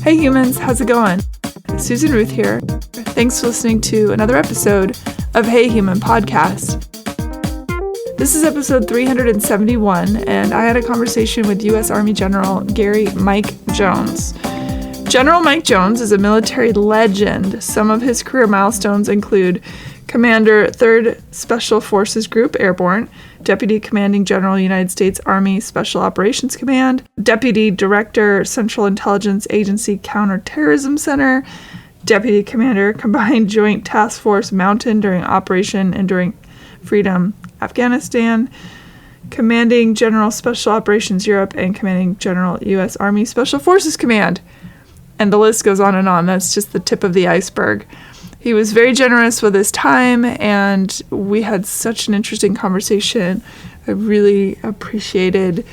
Hey humans, how's it going? Susan Ruth here. Thanks for listening to another episode of Hey Human Podcast. This is episode 371, and I had a conversation with U.S. Army General Gary Mike Jones. General Mike Jones is a military legend. Some of his career milestones include Commander 3rd Special Forces Group, Airborne, Deputy Commanding General, United States Army Special Operations Command, Deputy Director, Central Intelligence Agency Counter-Terrorism Center, Deputy Commander, Combined Joint Task Force Mountain during Operation Enduring Freedom, Afghanistan, Commanding General Special Operations Europe, and Commanding General U.S. Army Special Forces Command. And the list goes on and on. That's just the tip of the iceberg. He was very generous with his time, and we had such an interesting conversation. I really appreciated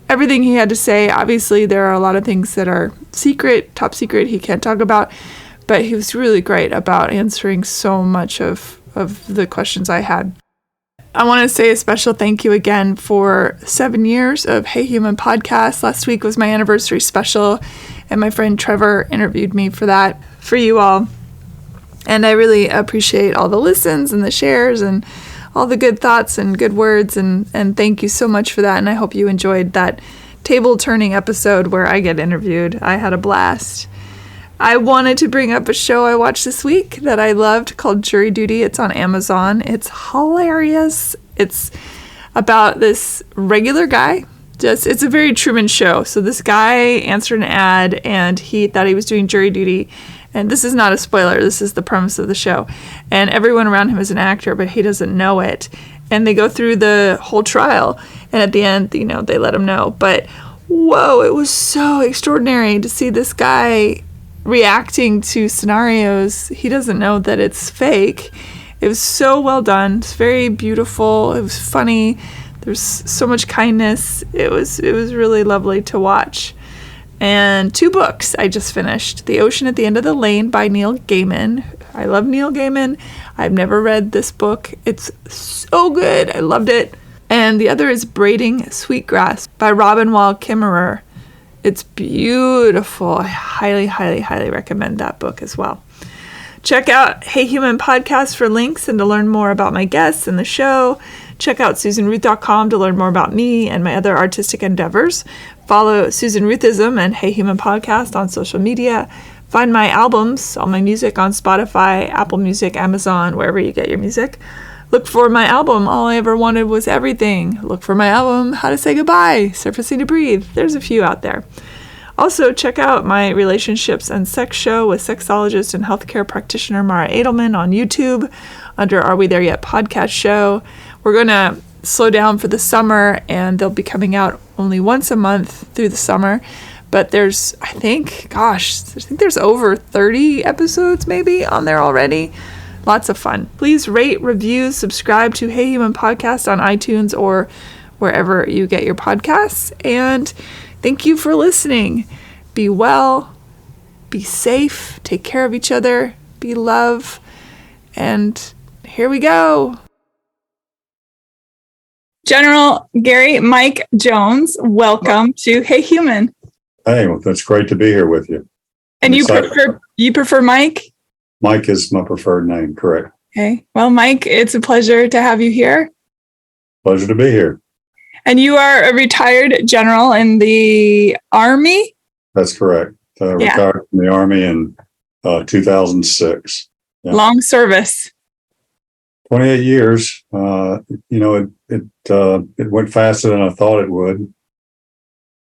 everything he had to say. Obviously, there are a lot of things that are secret, top secret, he can't talk about, but he was really great about answering so much of the questions I had. I want to say a special thank you again for 7 years of Hey Human Podcast. Last week was my anniversary special, and my friend Trevor interviewed me for that, for you all. And I really appreciate all the listens and the shares and all the good thoughts and good words. And thank you so much for that. And I hope you enjoyed that table turning episode where I get interviewed. I had a blast. I wanted to bring up a show I watched this week that I loved called Jury Duty. It's on Amazon. It's hilarious. It's about this regular guy. It's a very Truman Show. So this guy answered an ad and he thought he was doing jury duty. And this is not a spoiler. This is the premise of the show. And everyone around him is an actor, but he doesn't know it. And they go through the whole trial. And at the end, they let him know. But whoa, it was so extraordinary to see this guy reacting to scenarios. He doesn't know that it's fake. It was so well done. It's very beautiful. It was funny. There's so much kindness. It was really lovely to watch. And 2 books I just finished. The Ocean at the End of the Lane by Neil Gaiman. I love Neil Gaiman. I've never read this book. It's so good. I loved it. And the other is Braiding Sweetgrass by Robin Wall Kimmerer. It's beautiful. I highly, highly, highly recommend that book as well. Check out Hey Human Podcast for links and to learn more about my guests and the show. Check out SusanRuth.com to learn more about me and my other artistic endeavors. Follow Susan Ruthism and Hey Human Podcast on social media. Find my albums, all my music on Spotify, Apple Music, Amazon, wherever you get your music. Look for my album, All I Ever Wanted Was Everything. Look for my album, How to Say Goodbye, Surfacing to Breathe. There's a few out there. Also, check out my relationships and sex show with sexologist and healthcare practitioner Mara Edelman on YouTube under Are We There Yet podcast show. We're going to slow down for the summer, and they'll be coming out only once a month through the summer. But there's, I think there's over 30 episodes maybe on there already. Lots of fun. Please rate, review, subscribe to Hey Human Podcast on iTunes or wherever you get your podcasts. And thank you for listening. Be well, be safe, take care of each other, be love. And here we go. General Gary Mike Jones, welcome to Hey Human. Hey, well, that's great to be here with you. And you prefer Mike? Mike is my preferred name, correct. Okay. Well, Mike, it's a pleasure to have you here. Pleasure to be here. And you are a retired general in the Army? That's correct. Retired from the Army in 2006. Yeah. Long service. 28 years. It went faster than I thought it would.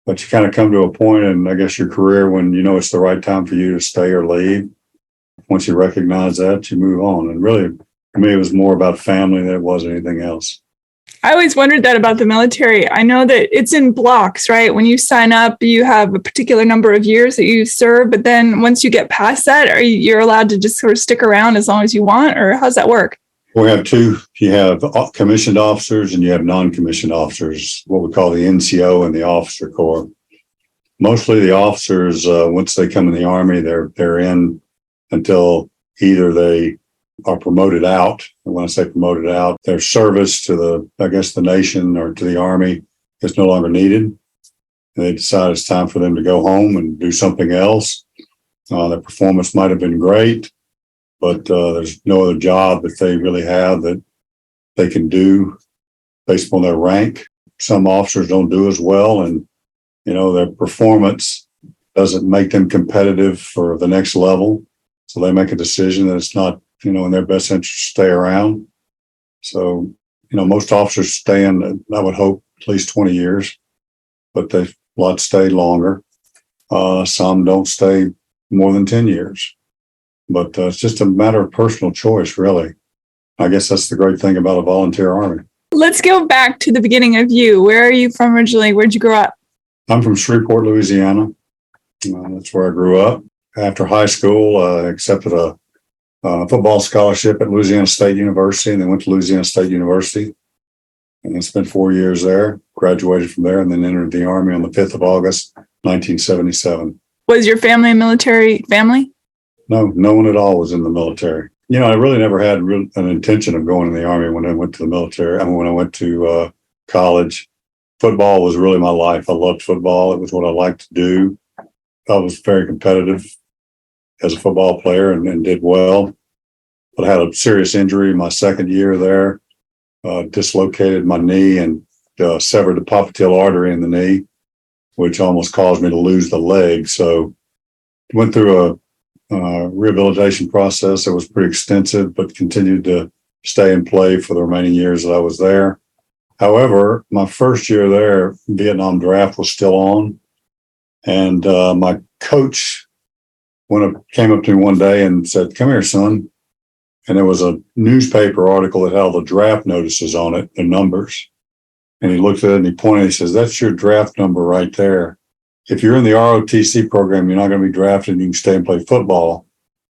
But you kind of come to a point in, I guess, your career when you know it's the right time for you to stay or leave. Once you recognize that, you move on. And really, for me, it was more about family than it was anything else. I always wondered that about the military. I know that it's in blocks, right? When you sign up, you have a particular number of years that you serve. But then once you get past that, you're allowed to just sort of stick around as long as you want? Or how's that work? We have 2. You have commissioned officers and you have non-commissioned officers, what we call the NCO and the officer corps. Mostly the officers, once they come in the Army, they're in until either they are promoted out. And when I say promoted out, their service to the nation or to the Army is no longer needed. And they decide it's time for them to go home and do something else. Their performance might have been great, but there's no other job that they really have that they can do based on their rank. Some officers don't do as well, and their performance doesn't make them competitive for the next level. So they make a decision that it's not, in their best interest to stay around. So, most officers stay in, I would hope, at least 20 years, but a lot stay longer. Some don't stay more than 10 years. But it's just a matter of personal choice, really. I guess that's the great thing about a volunteer army. Let's go back to the beginning of you. Where are you from originally? Where'd you grow up? I'm from Shreveport, Louisiana. That's where I grew up. After high school, I accepted a football scholarship at Louisiana State University, and then went to Louisiana State University and spent 4 years there, graduated from there, and then entered the Army on the 5th of August, 1977. Was your family a military family? No one at all was in the military. I really never had an intention of going in the Army when I went to the military. When I went to college, football was really my life. I loved football. It was what I liked to do. I was very competitive as a football player and did well. But I had a serious injury my second year there, dislocated my knee and severed the popliteal artery in the knee, which almost caused me to lose the leg. So went through a rehabilitation process that was pretty extensive, but continued to stay and play for the remaining years that I was there. However, my first year there, Vietnam draft was still on. And my coach came up to me one day and said, "Come here, son." And there was a newspaper article that had all the draft notices on it, the numbers. And he looked at it and he pointed, he says, "That's your draft number right there. If you're in the ROTC program, you're not going to be drafted and you can stay and play football.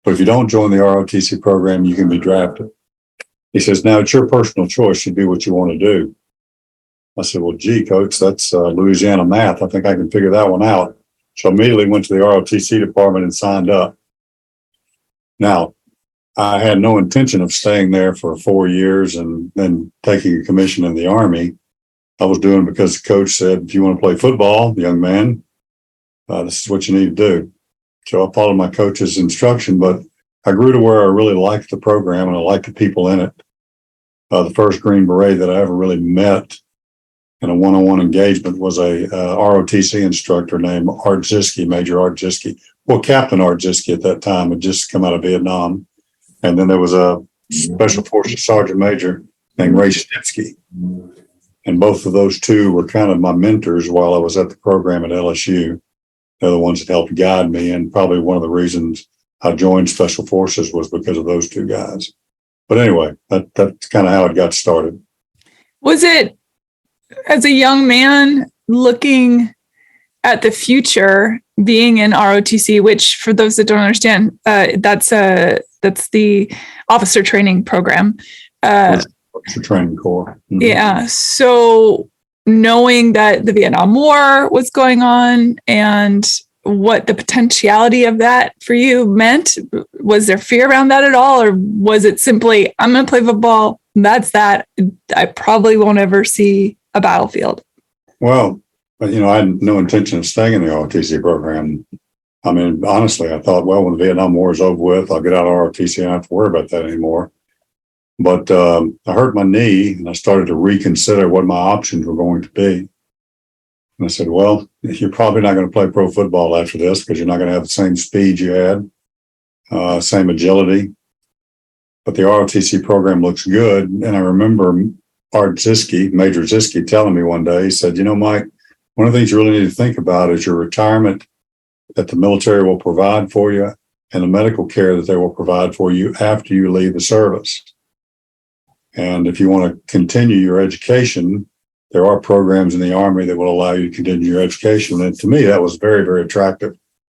But if you don't join the ROTC program, you can be drafted." He says, "Now it's your personal choice. You do what you want to do." I said, "Well, gee, coach, that's Louisiana math. I think I can figure that one out." So immediately went to the ROTC department and signed up. Now, I had no intention of staying there for 4 years and then taking a commission in the Army. I was doing it because the coach said, "If you want to play football, young man, this is what you need to do." So I followed my coach's instruction, but I grew to where I really liked the program and I liked the people in it. The first Green Beret that I ever really met in a one-on-one engagement was a ROTC instructor named Art Ziske, Major Art Ziske. Well, Captain Art Ziske at that time had just come out of Vietnam. And then there was a Special Forces Sergeant Major named Ray Stipsky. And both of those two were kind of my mentors while I was at the program at LSU. They're the ones that helped guide me. And probably one of the reasons I joined Special Forces was because of those two guys. But anyway, that's kind of how it got started. Was it, as a young man looking at the future, being in ROTC, which for those that don't understand, that's the officer training program. Officer training corps. Mm-hmm. Yeah. So knowing that the Vietnam War was going on and what the potentiality of that for you meant, was there fear around that at all? Or was it simply, I'm going to play football, that's that, I probably won't ever see a battlefield? Well, I had no intention of staying in the ROTC program. I mean, honestly, I thought, well, when the Vietnam War is over with, I'll get out of ROTC and I don't have to worry about that anymore. But I hurt my knee and I started to reconsider what my options were going to be. And I said, well, you're probably not going to play pro football after this because you're not going to have the same speed you had, same agility. But the ROTC program looks good. And I remember Art Ziske, Major Ziske, telling me one day, he said, Mike, one of the things you really need to think about is your retirement that the military will provide for you and the medical care that they will provide for you after you leave the service. And if you want to continue your education, there are programs in the Army that will allow you to continue your education. And to me, that was very, very attractive.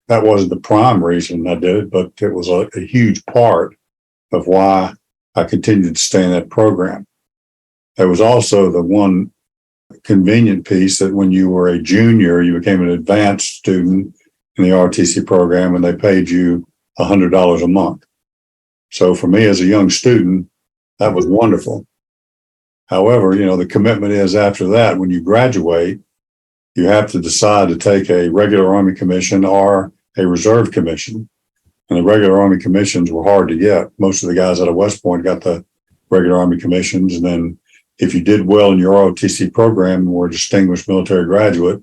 That wasn't the prime reason I did it, but it was a huge part of why I continued to stay in that program. There was also the one convenient piece that when you were a junior, you became an advanced student in the ROTC program and they paid you $100 a month. So for me as a young student, that was wonderful. However, the commitment is after that, when you graduate, you have to decide to take a regular Army commission or a reserve commission. And the regular Army commissions were hard to get. Most of the guys out of West Point got the regular Army commissions. And then if you did well in your ROTC program and were a distinguished military graduate,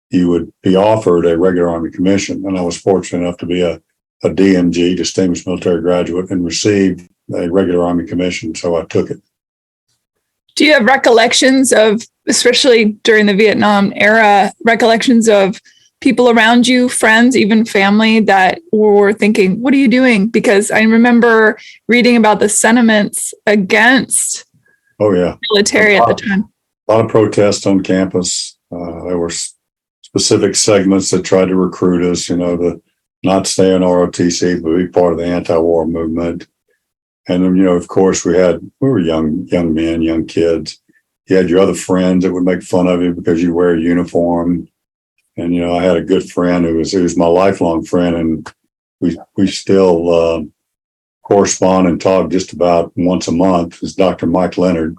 you would be offered a regular Army commission. And I was fortunate enough to be a DMG, Distinguished Military Graduate, and received a regular Army commission. So I took it. Do you have recollections of, especially during the Vietnam era, recollections of people around you, friends, even family that were thinking, what are you doing? Because I remember reading about the sentiments against military at the time. A lot of protests on campus. There were specific segments that tried to recruit us, to not stay in ROTC, but be part of the anti-war movement. And then, of course, we were young men, young kids. You had your other friends that would make fun of you because you wear a uniform. And, I had a good friend who was my lifelong friend, and we still correspond and talk just about once a month. It's Dr. Mike Leonard.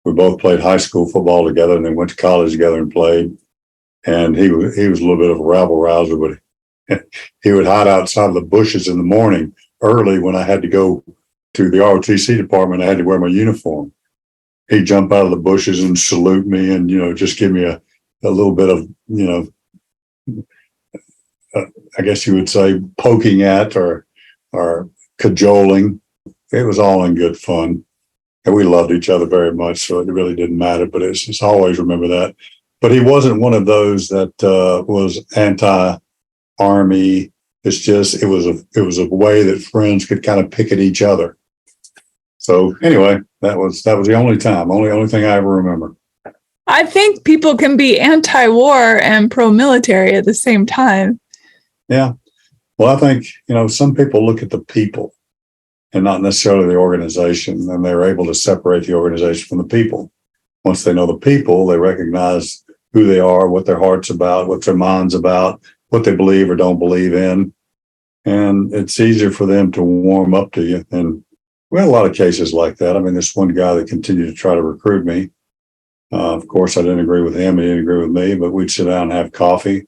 We both played high school football together and then went to college together and played. And he was a little bit of a rabble rouser, but he would hide outside the bushes in the morning early when I had to go to the ROTC department. I had to wear my uniform. He'd jump out of the bushes and salute me and, just give me a little bit of, I guess you would say poking at or cajoling. It was all in good fun. And we loved each other very much, so it really didn't matter. But it's always remember that. But he wasn't one of those that was anti-Army. It's just it was a way that friends could kind of pick at each other. So anyway, that was the only thing I ever remember. I think people can be anti-war and pro-military at the same time. Yeah. Well, I think, some people look at the people and not necessarily the organization, and they're able to separate the organization from the people. Once they know the people, they recognize who they are, what their heart's about, what their mind's about, what they believe or don't believe in. And it's easier for them to warm up to you. And we had a lot of cases like that. I mean, this one guy that continued to try to recruit me. Of course, I didn't agree with him. He didn't agree with me, but we'd sit down and have coffee.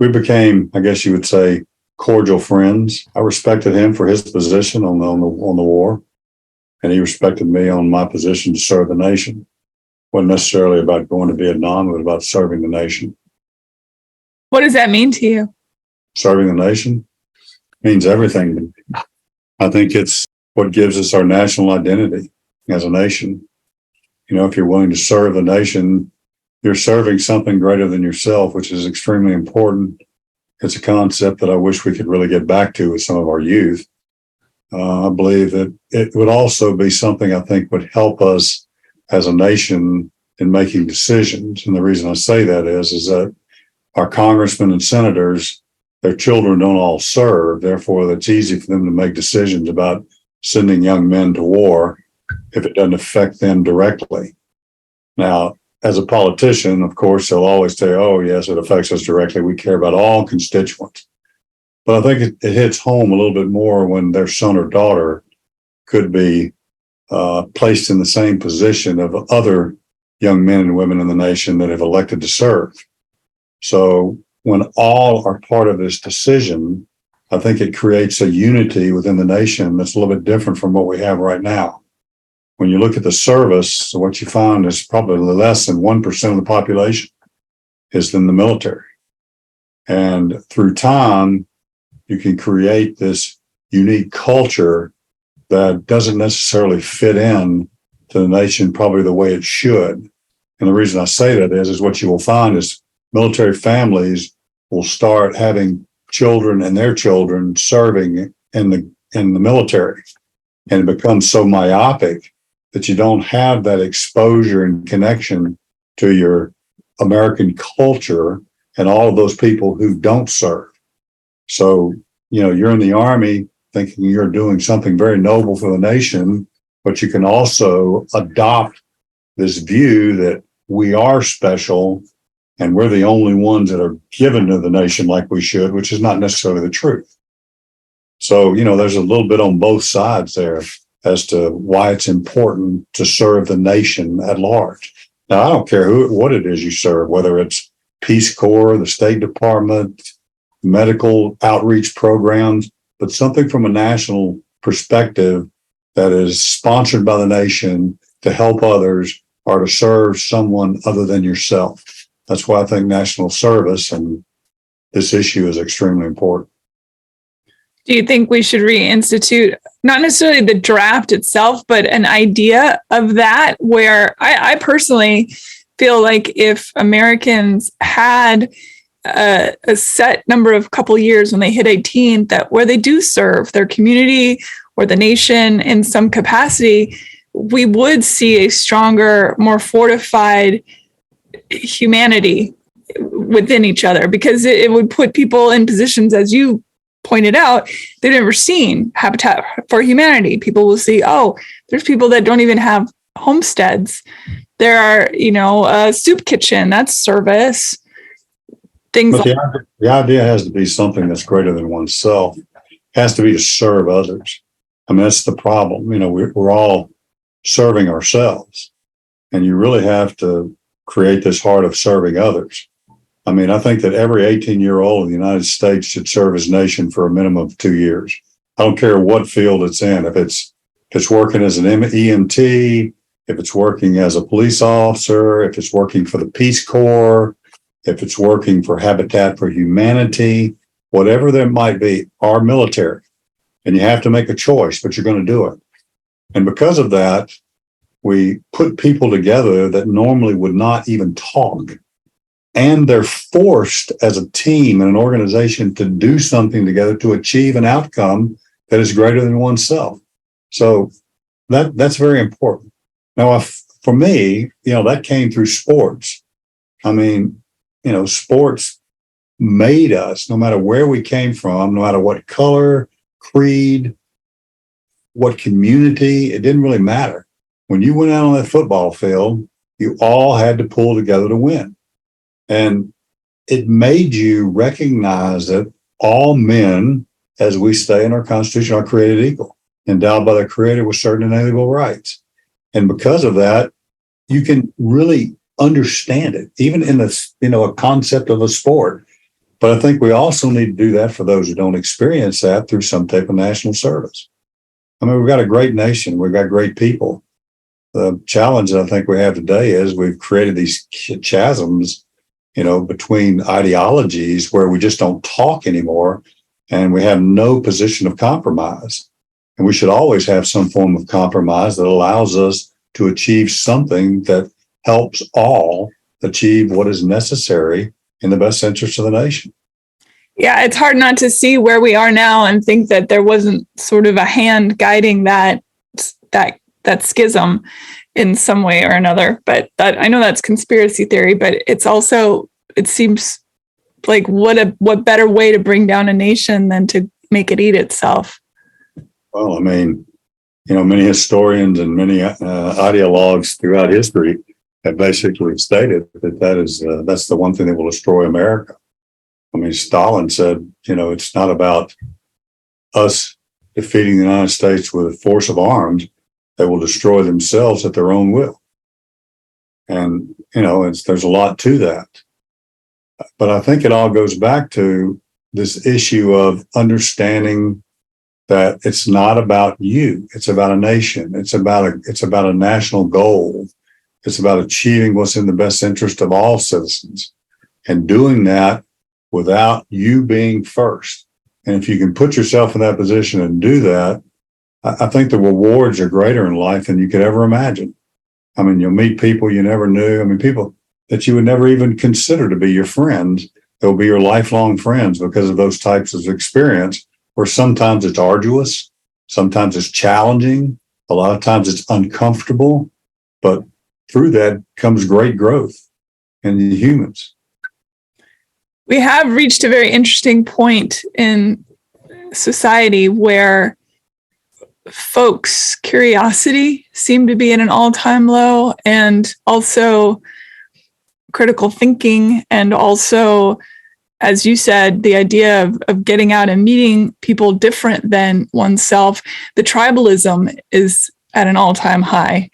We became, I guess you would say, cordial friends. I respected him for his position on the war, and he respected me on my position to serve the nation. It wasn't necessarily about going to Vietnam, but about serving the nation. What does that mean to you? Serving the nation means everything to me. I think it's what gives us our national identity as a nation. If you're willing to serve the nation, you're serving something greater than yourself, which is extremely important. It's a concept that I wish we could really get back to with some of our youth. I believe that it would also be something I think would help us as a nation in making decisions. And the reason I say that is that our congressmen and senators, their children don't all serve. Therefore, it's easy for them to make decisions about sending young men to war if it doesn't affect them directly. Now, as a politician, of course, they'll always say, oh, yes, it affects us directly. We care about all constituents. But I think it hits home a little bit more when their son or daughter could be placed in the same position of other young men and women in the nation that have elected to serve. So when all are part of this decision, I think it creates a unity within the nation that's a little bit different from what we have right now. When you look at the service, what you find is probably less than 1% of the population is in the military. And through time, you can create this unique culture that doesn't necessarily fit in to the nation probably the way it should. And the reason I say that is what you will find is military families will start having children and their children serving in the military. And it becomes so myopic that you don't have that exposure and connection to your American culture and all of those people who don't serve. So, you're in the Army thinking you're doing something very noble for the nation, but you can also adopt this view that we are special and we're the only ones that are given to the nation like we should, which is not necessarily the truth. So, there's a little bit on both sides there as to why it's important to serve the nation at large. Now, I don't care what it is you serve, whether it's Peace Corps, the State Department, medical outreach programs, but something from a national perspective that is sponsored by the nation to help others or to serve someone other than yourself. That's why I think national service and this issue is extremely important. Do you think we should reinstitute not necessarily the draft itself, but an idea of that, where I personally feel like if Americans had a set number of couple years when they hit 18, that where they do serve their community or the nation in some capacity, we would see a stronger, more fortified humanity within each other, because it would put people in positions, as you pointed out, they've never seen. Habitat for Humanity. People will see, oh, there's people that don't even have homesteads. There are, a soup kitchen, that's service. Things but the idea has to be something that's greater than oneself. It has to be to serve others. I mean, that's the problem. We're all serving ourselves, and you really have to create this heart of serving others. I mean, I think that every 18-year-old in the United States should serve his nation for a minimum of 2 years. I don't care what field it's in. If it's working as an EMT, if it's working as a police officer, if it's working for the Peace Corps, if it's working for Habitat for Humanity, whatever there might be, our military. And you have to make a choice, but you're going to do it. And because of that, we put people together that normally would not even talk. And they're forced as a team and an organization to do something together to achieve an outcome that is greater than oneself. So that's very important. Now, for me, that came through sports. I mean, sports made us, no matter where we came from, no matter what color, creed, what community, it didn't really matter. When you went out on that football field, you all had to pull together to win. And it made you recognize that all men, as we say in our Constitution, are created equal, endowed by the Creator with certain inalienable rights. And because of that, you can really understand it, even in a concept of a sport. But I think we also need to do that for those who don't experience that through some type of national service. I mean, we've got a great nation. We've got great people. The challenge that I think we have today is we've created these chasms, between ideologies where we just don't talk anymore, and we have no position of compromise. And we should always have some form of compromise that allows us to achieve something that helps all achieve what is necessary in the best interest of the nation. Yeah, it's hard not to see where we are now and think that there wasn't sort of a hand guiding that schism in some way or another. But I know that's conspiracy theory, but it's also, it seems like what better way to bring down a nation than to make it eat itself. Well, I mean, many historians and many ideologues throughout history have basically stated that that's the one thing that will destroy America. I mean, Stalin said, it's not about us defeating the United States with a force of arms. They will destroy themselves at their own will. And, there's a lot to that. But I think it all goes back to this issue of understanding that it's not about you. It's about a nation. It's about a national goal. It's about achieving what's in the best interest of all citizens and doing that without you being first. And if you can put yourself in that position and do that, I think the rewards are greater in life than you could ever imagine. I mean, you'll meet people you never knew. I mean, people that you would never even consider to be your friends. They'll be your lifelong friends because of those types of experience, where sometimes it's arduous, sometimes it's challenging, a lot of times it's uncomfortable, but through that comes great growth in the humans. We have reached a very interesting point in society where folks' curiosity seem to be at an all-time low, and also critical thinking, and also, as you said, the idea of getting out and meeting people different than oneself. The tribalism is at an all-time high.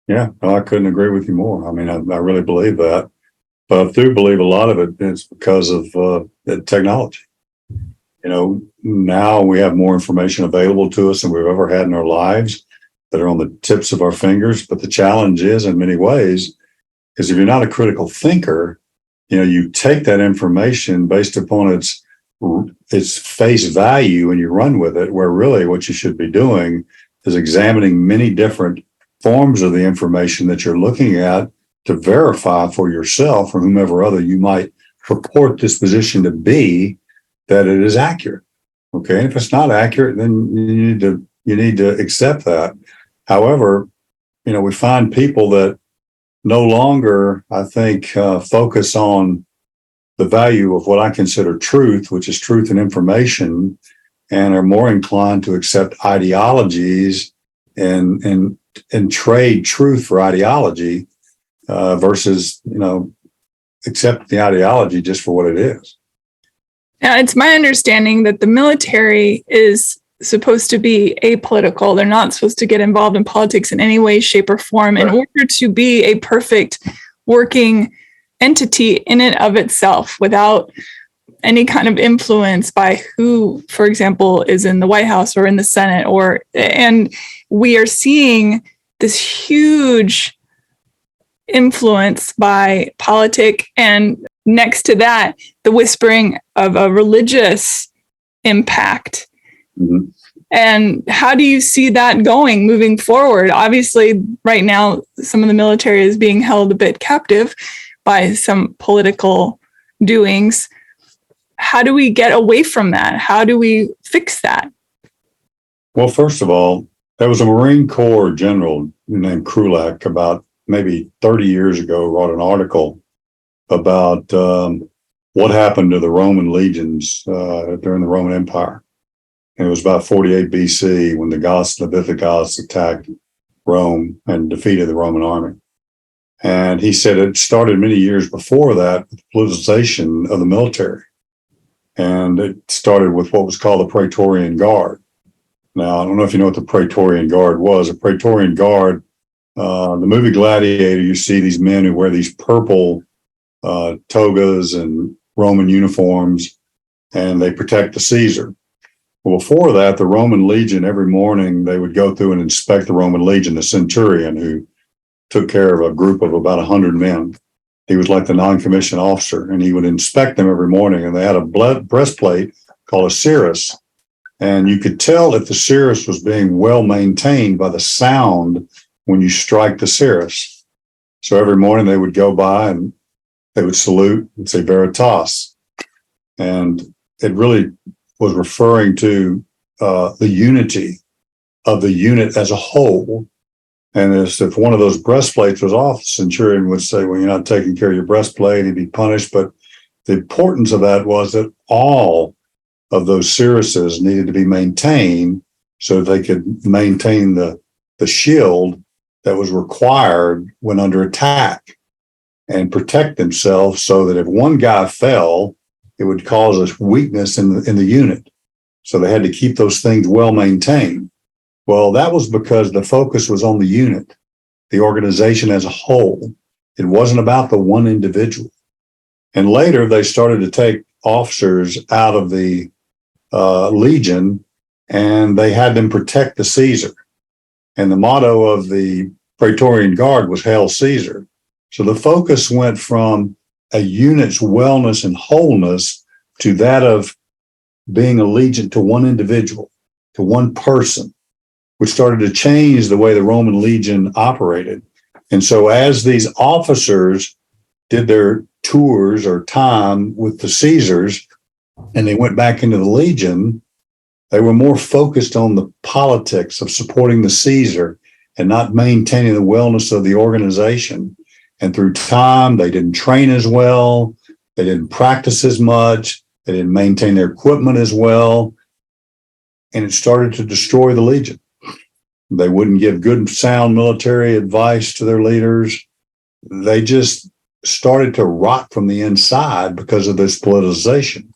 Yeah, I couldn't agree with you more. I mean, I really believe that. But I do believe a lot of it is because of the technology. Now we have more information available to us than we've ever had in our lives that are on the tips of our fingers. But the challenge is, in many ways, is if you're not a critical thinker, you take that information based upon its face value and you run with it, where really what you should be doing is examining many different forms of the information that you're looking at to verify for yourself or whomever other you might purport this position to be, that it is accurate. Okay. And if it's not accurate, then you need to accept that. However, we find people that no longer, I think, focus on the value of what I consider truth, which is truth and information, and are more inclined to accept ideologies and trade truth for ideology versus, accept the ideology just for what it is. Now, it's my understanding that the military is supposed to be apolitical. They're not supposed to get involved in politics in any way, shape, or form in order to be a perfect working entity in and of itself without any kind of influence by who, for example, is in the White House or in the Senate. And we are seeing this huge influence by politic, and next to that, the whispering of a religious impact. Mm-hmm. And how do you see that going moving forward? Obviously, right now, some of the military is being held a bit captive by some political doings. How do we get away from that? How do we fix that? Well, first of all, there was a Marine Corps general named Krulak about maybe 30 years ago, wrote an article about what happened to the Roman legions during the Roman Empire. And it was about 48 BC when the Visigoths attacked Rome and defeated the Roman army. And he said it started many years before that with the politicization of the military. And it started with what was called the Praetorian Guard. Now, I don't know if you know what the Praetorian Guard was. The Praetorian Guard, the movie Gladiator, you see these men who wear these purple togas and Roman uniforms, and they protect the Caesar. Well, before that, the Roman legion, every morning they would go through and inspect the Roman legion, the centurion who took care of a group of about 100 men. He was like the non-commissioned officer, and he would inspect them every morning. And they had a breastplate called a cuirass. And you could tell if the cuirass was being well maintained by the sound when you strike the cuirass. So every morning they would go by and they would salute and say Veritas. And it really was referring to the unity of the unit as a whole. And as if one of those breastplates was off, the centurion would say, well, you're not taking care of your breastplate, he'd be punished. But the importance of that was that all of those cuirasses needed to be maintained so that they could maintain the shield that was required when under attack and protect themselves, so that if one guy fell, it would cause a weakness in the unit. So they had to keep those things well maintained. Well, that was because the focus was on the unit, the organization as a whole. It wasn't about the one individual. And later they started to take officers out of the legion, and they had them protect the Caesar. And the motto of the Praetorian Guard was Hail Caesar. So the focus went from a unit's wellness and wholeness to that of being allegiant to one individual, to one person, which started to change the way the Roman legion operated. And so as these officers did their tours or time with the Caesars, and they went back into the legion, they were more focused on the politics of supporting the Caesar and not maintaining the wellness of the organization. And through time, they didn't train as well. They didn't practice as much. They didn't maintain their equipment as well. And it started to destroy the legion. They wouldn't give good, sound military advice to their leaders. They just started to rot from the inside because of this politicization.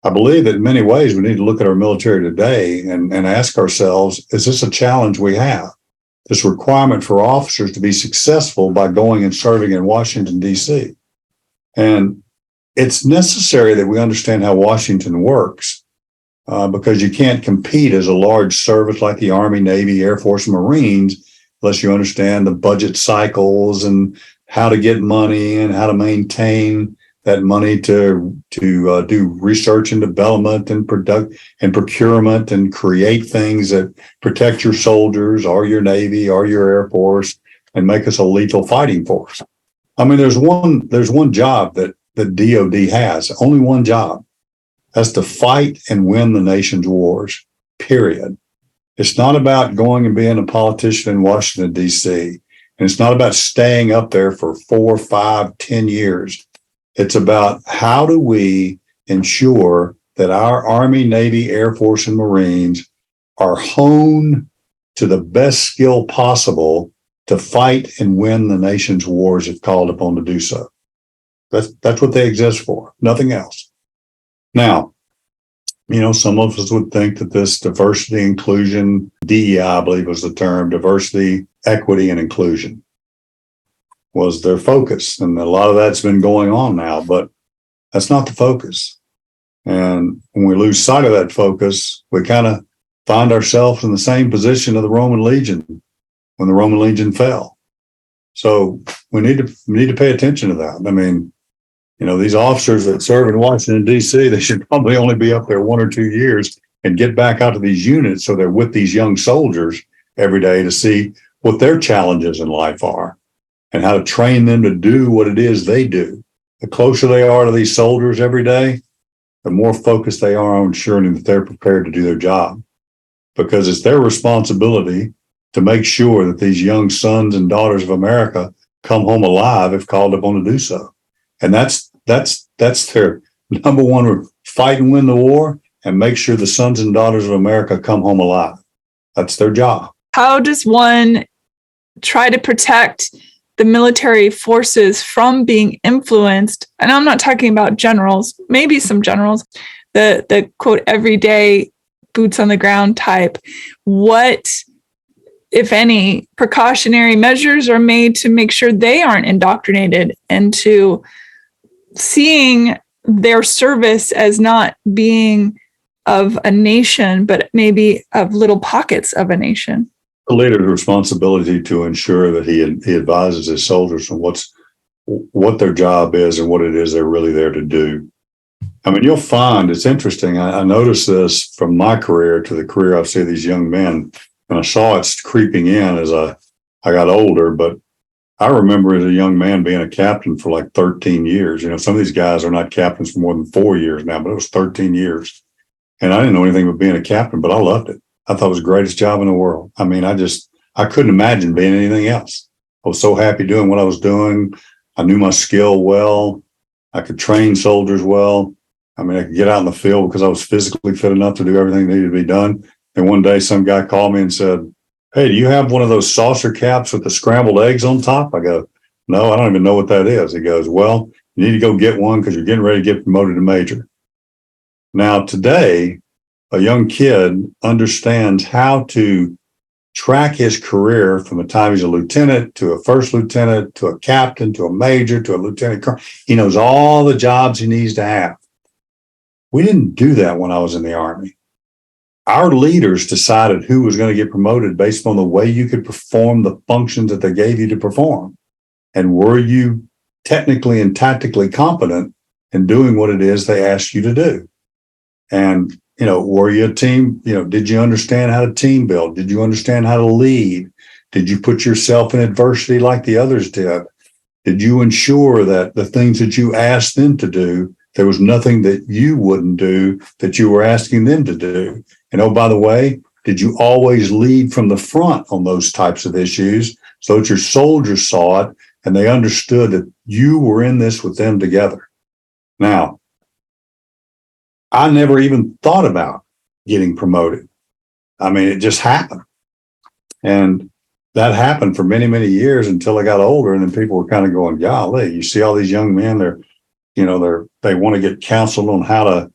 I believe that in many ways we need to look at our military today and ask ourselves, is this a challenge we have? This requirement for officers to be successful by going and serving in Washington, D.C. And it's necessary that we understand how Washington works. because you can't compete as a large service like the Army, Navy, Air Force, and Marines unless you understand the budget cycles and how to get money and how to maintain that money to do research and development and procurement and create things that protect your soldiers or your Navy or your Air Force and make us a lethal fighting force. I mean, there's one job that the DOD has, only one job. That's to fight and win the nation's wars, period. It's not about going and being a politician in Washington, D.C. And it's not about staying up there for 4, 5, 10 years. It's about how do we ensure that our Army, Navy, Air Force, and Marines are honed to the best skill possible to fight and win the nation's wars if called upon to do so. That's what they exist for, nothing else. Now, some of us would think that this diversity, inclusion, DEI, I believe was the term, diversity, equity, and inclusion was their focus. And a lot of that's been going on now, but that's not the focus. And when we lose sight of that focus, we kind of find ourselves in the same position of the Roman legion when the Roman legion fell. So we need to pay attention to that. I mean, these officers that serve in Washington, D.C., they should probably only be up there 1 or 2 years and get back out to these units so they're with these young soldiers every day to see what their challenges in life are and how to train them to do what it is they do. The closer they are to these soldiers every day, the more focused they are on ensuring that they're prepared to do their job, because it's their responsibility to make sure that these young sons and daughters of America come home alive if called upon to do so. And that's their number one, fight and win the war and make sure the sons and daughters of America come home alive. That's their job. How does one try to protect the military forces from being influenced? And I'm not talking about generals, maybe some generals, the quote, everyday boots on the ground type. What, if any, precautionary measures are made to make sure they aren't indoctrinated into seeing their service as not being of a nation, but maybe of little pockets of a nation? The leader's responsibility to ensure that he advises his soldiers on what their job is and what it is they're really there to do. I mean, you'll find it's interesting. I noticed this from my career to the career I've seen these young men, and I saw it creeping in as I got older. But I remember as a young man being a captain for like 13 years. Some of these guys are not captains for more than 4 years now, but it was 13 years. And I didn't know anything about being a captain, but I loved it. I thought it was the greatest job in the world. I mean, I couldn't imagine being anything else. I was so happy doing what I was doing. I knew my skill well. I could train soldiers well. I mean, I could get out in the field because I was physically fit enough to do everything that needed to be done. And one day some guy called me and said, "Hey, do you have one of those saucer caps with the scrambled eggs on top?" I go, "No, I don't even know what that is." He goes, "Well, you need to go get one because you're getting ready to get promoted to major." Now, today, a young kid understands how to track his career from the time he's a lieutenant to a first lieutenant to a captain to a major to a lieutenant colonel. He knows all the jobs he needs to have. We didn't do that when I was in the Army. Our leaders decided who was going to get promoted based on the way you could perform the functions that they gave you to perform. And were you technically and tactically competent in doing what it is they asked you to do? And were you a team? Did you understand how to team build? Did you understand how to lead? Did you put yourself in adversity like the others did? Did you ensure that the things that you asked them to do, there was nothing that you wouldn't do that you were asking them to do? And oh, by the way, did you always lead from the front on those types of issues so that your soldiers saw it and they understood that you were in this with them together? Now, I never even thought about getting promoted. I mean, it just happened. And that happened for many, many years until I got older. And then people were kind of going, golly, you see all these young men, they want to get counseled on how to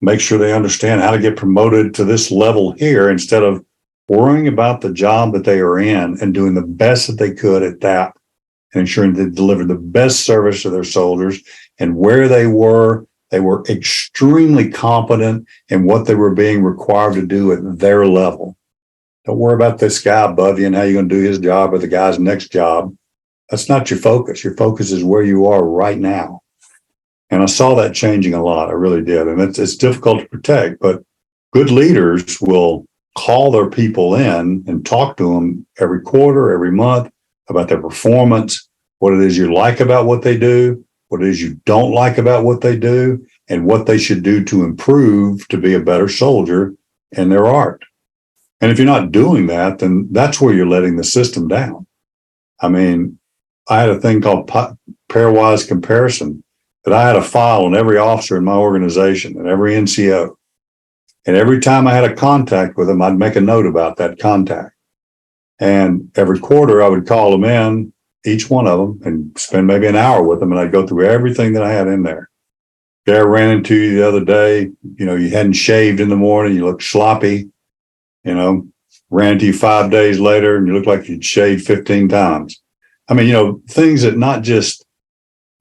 make sure they understand how to get promoted to this level here instead of worrying about the job that they are in and doing the best that they could at that and ensuring they delivered the best service to their soldiers and where they were They were extremely competent in what they were being required to do at their level. Don't worry about this guy above you and how you're going to do his job or the guy's next job. That's not your focus. Your focus is where you are right now. And I saw that changing a lot. I really did. And it's difficult to protect, but good leaders will call their people in and talk to them every quarter, every month about their performance, what it is you like about what they do, what it is you don't like about what they do, and what they should do to improve to be a better soldier in their art. And if you're not doing that, then that's where you're letting the system down. I mean, I had a thing called pairwise comparison that I had a file on every officer in my organization and every NCO. And every time I had a contact with them, I'd make a note about that contact. And every quarter I would call them in, each one of them, and spend maybe an hour with them. And I'd go through everything that I had in there. I ran into you the other day, you hadn't shaved in the morning, you looked sloppy, ran into you 5 days later and you looked like you'd shaved 15 times. I mean, things that not just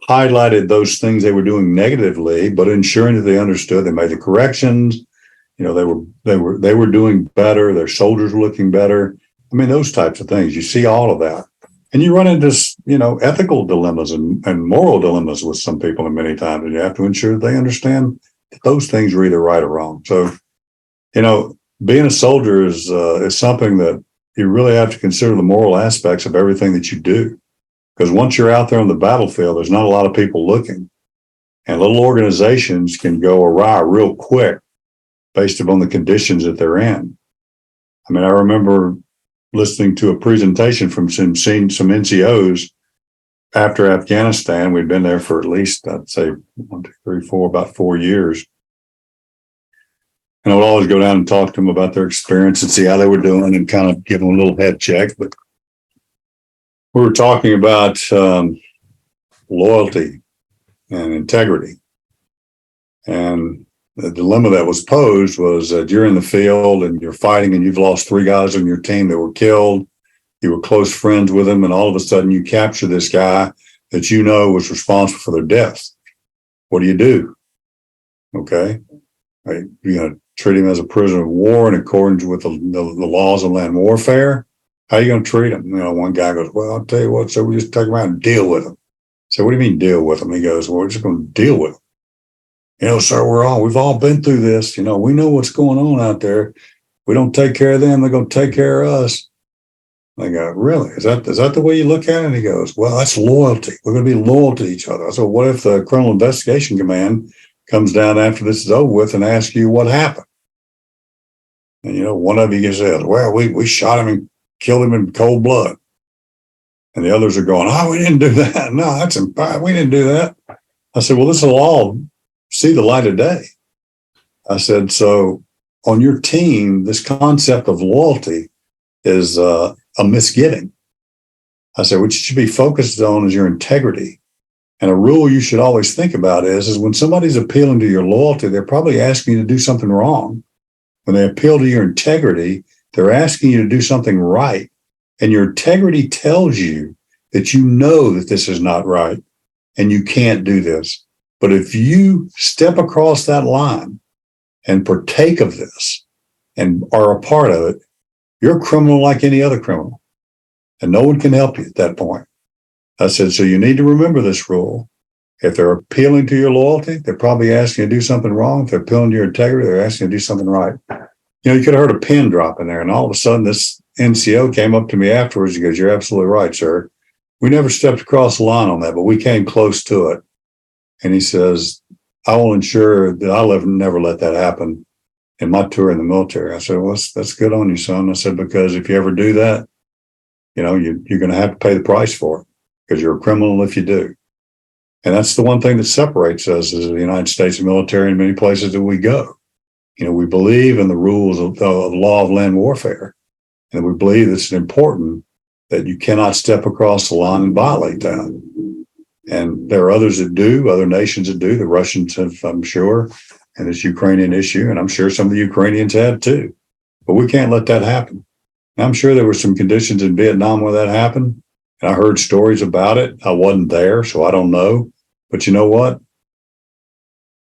highlighted those things they were doing negatively, but ensuring that they understood, they made the corrections, they were doing better, their soldiers were looking better. I mean, those types of things. You see all of that. And you run into, ethical dilemmas and moral dilemmas with some people, and many times, and you have to ensure that they understand that those things are either right or wrong. So, being a soldier is something that you really have to consider the moral aspects of everything that you do. Because once you're out there on the battlefield, there's not a lot of people looking. And little organizations can go awry real quick based upon the conditions that they're in. I mean, I remember listening to a presentation from some NCOs after Afghanistan. We'd been there for at least, I'd say, 1, 2, 3, 4, about 4 years. And I would always go down and talk to them about their experience and see how they were doing and kind of give them a little head check. But we were talking about loyalty and integrity. And the dilemma that was posed was that you're in the field and you're fighting and you've lost 3 guys on your team that were killed. You were close friends with them, and all of a sudden you capture this guy that was responsible for their deaths. What do? Okay. You're going to treat him as a prisoner of war in accordance with the laws of land warfare. How are you going to treat him? One guy goes, well, I'll tell you what, so we just take him out and deal with him. So what do you mean deal with him? He goes, well, we're just going to deal with him. Sir, we've all been through this. We know what's going on out there. We don't take care of them, they're going to take care of us. I go, really? Is that the way you look at it? And he goes, well, that's loyalty. We're going to be loyal to each other. So what if the Criminal Investigation Command comes down after this is over with and asks you what happened? And, one of you says, well, we shot him and killed him in cold blood. And the others are going, oh, we didn't do that. No, that's impossible. We didn't do that. I said, well, this will all see the light of day. I said, so on your team, this concept of loyalty is a misgiving. I said, what you should be focused on is your integrity. And a rule you should always think about is when somebody's appealing to your loyalty, they're probably asking you to do something wrong. When they appeal to your integrity, they're asking you to do something right. And your integrity tells you that that this is not right and you can't do this. But if you step across that line and partake of this and are a part of it, you're a criminal like any other criminal. And no one can help you at that point. I said, so you need to remember this rule. If they're appealing to your loyalty, they're probably asking you to do something wrong. If they're appealing to your integrity, they're asking you to do something right. You could have heard a pin drop in there, and all of a sudden this NCO came up to me afterwards. He goes, you're absolutely right, sir. We never stepped across the line on that, but we came close to it. And he says, I will ensure that I'll never let that happen in my tour in the military. I said, well, that's good on you, son. I said, because if you ever do that, you're going to have to pay the price for it because you're a criminal if you do. And that's the one thing that separates us as the United States military in many places that we go. We believe in the rules of the law of land warfare. And we believe it's important that you cannot step across the line and violate that. And there are others that do, other nations that do. The Russians have, I'm sure, and this Ukrainian issue, and I'm sure some of the Ukrainians have too. But we can't let that happen. And I'm sure there were some conditions in Vietnam where that happened. And I heard stories about it. I wasn't there, so I don't know. But you know what?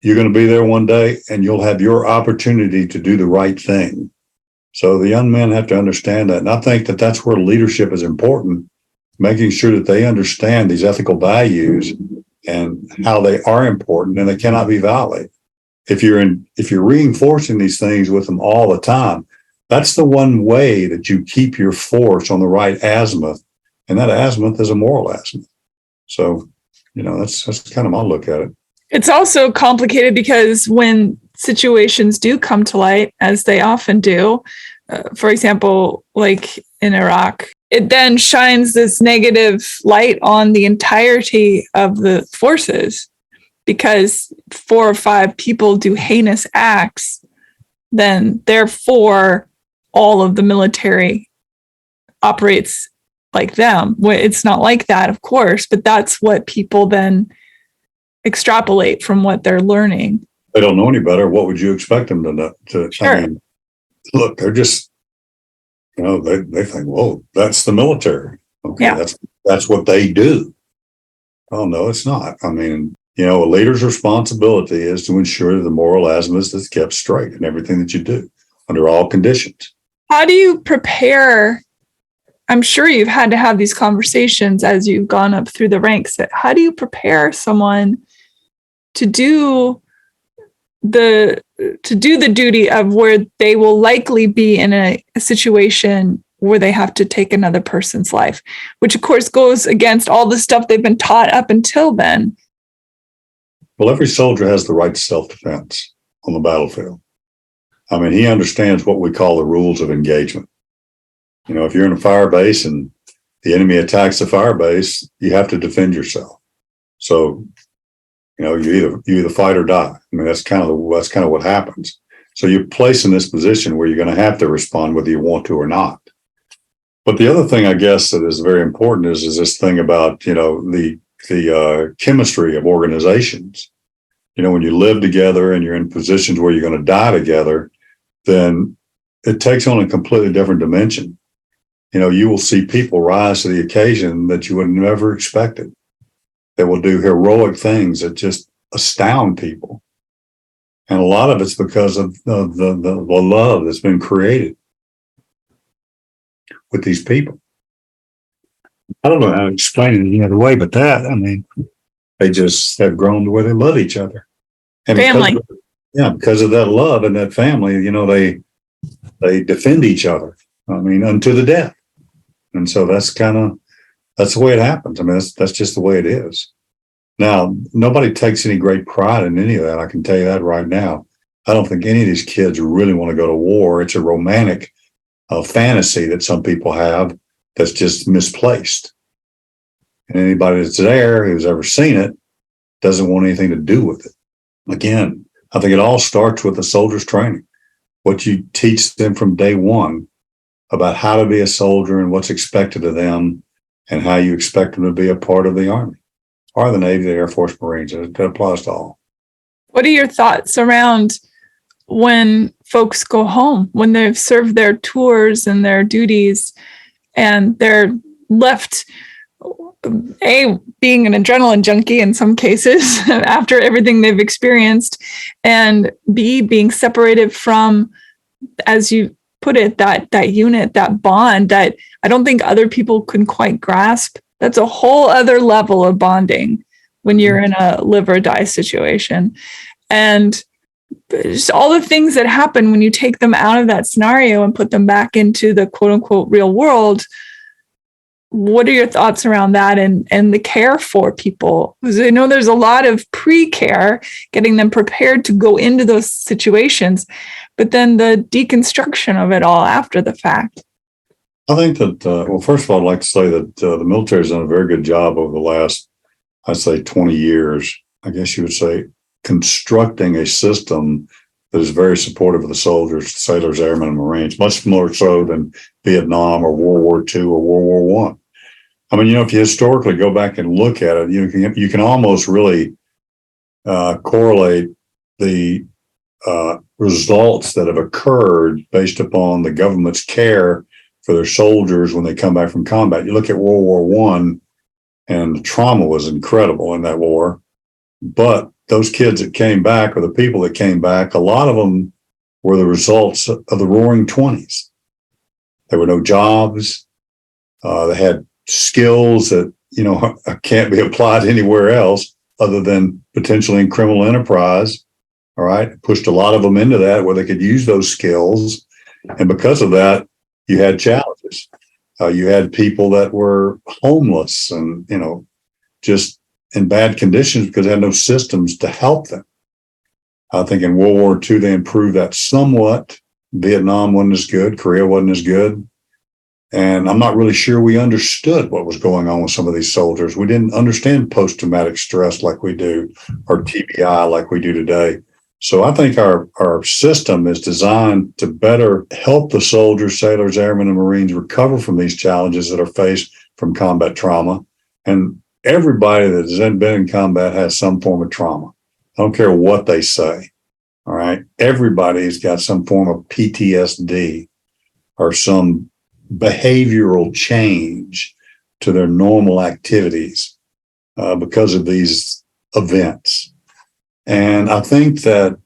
you're going to be there one day and you'll have your opportunity to do the right thing. So the young men have to understand that. And I think that that's where leadership is important, making sure that they understand these ethical values and how they are important and they cannot be violated. If you're reinforcing these things with them all the time, that's the one way that you keep your force on the right azimuth. And that azimuth is a moral azimuth. So, that's kind of my look at it. It's also complicated because when situations do come to light, as they often do, for example, like in Iraq, it then shines this negative light on the entirety of the forces. Because 4 or 5 people do heinous acts, then therefore all of the military operates like them. It's not like that, of course, but that's what people then extrapolate from what they're learning. They don't know any better. What would you expect them to know? Sure. I mean, look, they're just, they think, whoa, that's the military. Okay, yeah. That's what they do. Oh, no, it's not. I mean, a leader's responsibility is to ensure the moral azimuth is kept straight in everything that you do under all conditions. How do you prepare? I'm sure you've had to have these conversations as you've gone up through the ranks. How do you prepare someone to do the duty of where they will likely be in a situation where they have to take another person's life, which of course goes against all the stuff they've been taught up until then? Well, every soldier has the right to self-defense on the battlefield. I mean, he understands what we call the rules of engagement. If you're in a fire base and the enemy attacks the fire base, you have to defend yourself. So, you either fight or die. I mean, that's kind of what happens. So you're placed in this position where you're going to have to respond whether you want to or not. But the other thing, I guess, that is very important is this thing about, the chemistry of organizations. When you live together and you're in positions where you're going to die together, then it takes on a completely different dimension. You will see people rise to the occasion that you would have never expected. They will do heroic things that just astound people. And a lot of it's because of the love that's been created with these people. I don't know how to explain it any other way but that. I mean, they just have grown to where they love each other. And family. Because of that love and that family, they defend each other. I mean, unto the death. And so that's the way it happens. I mean, that's just the way it is. Now, nobody takes any great pride in any of that. I can tell you that right now. I don't think any of these kids really want to go to war. It's a romantic fantasy that some people have that's just misplaced. And anybody that's there who's ever seen it doesn't want anything to do with it. Again, I think it all starts with the soldier's training. What you teach them from day one about how to be a soldier and what's expected of them and how you expect them to be a part of the Army or the Navy, the Air Force, Marines. It applies to all. What are your thoughts around when folks go home, when they've served their tours and their duties and they're left, A, being an adrenaline junkie in some cases after everything they've experienced, and B, being separated from, as you put it, that unit, that bond that I don't think other people can quite grasp. That's a whole other level of bonding when you're in a live or die situation. And just all the things that happen when you take them out of that scenario and put them back into the quote unquote real world. What are your thoughts around that and the care for people? Because I know there's a lot of pre-care, getting them prepared to go into those situations, but then the deconstruction of it all after the fact. I think that, well, first of all, I'd like to say that the military has done a very good job over the last, I'd say 20 years, I guess you would say, constructing a system that is very supportive of the soldiers, sailors, airmen, and Marines, much more so than Vietnam or World War II or World War I. I mean, if you historically go back and look at it, you can almost really correlate the results that have occurred based upon the government's care for their soldiers when they come back from combat. You look at World War I, and the trauma was incredible in that war, but those kids that came back, or the people that came back, a lot of them were the results of the Roaring 20s. There were no jobs. They had skills that, can't be applied anywhere else other than potentially in criminal enterprise. All right. Pushed a lot of them into that where they could use those skills. And because of that, you had challenges. You had people that were homeless and, just in bad conditions because they had no systems to help them. I think in World War II, they improved that somewhat. Vietnam wasn't as good. Korea wasn't as good. And I'm not really sure we understood what was going on with some of these soldiers. We didn't understand post-traumatic stress like we do, or TBI like we do today. So I think our system is designed to better help the soldiers, sailors, airmen, and Marines recover from these challenges that are faced from combat trauma. And everybody that has been in combat has some form of trauma. I don't care what they say. All right. Everybody's got some form of PTSD or some behavioral change to their normal activities because of these events. And I think that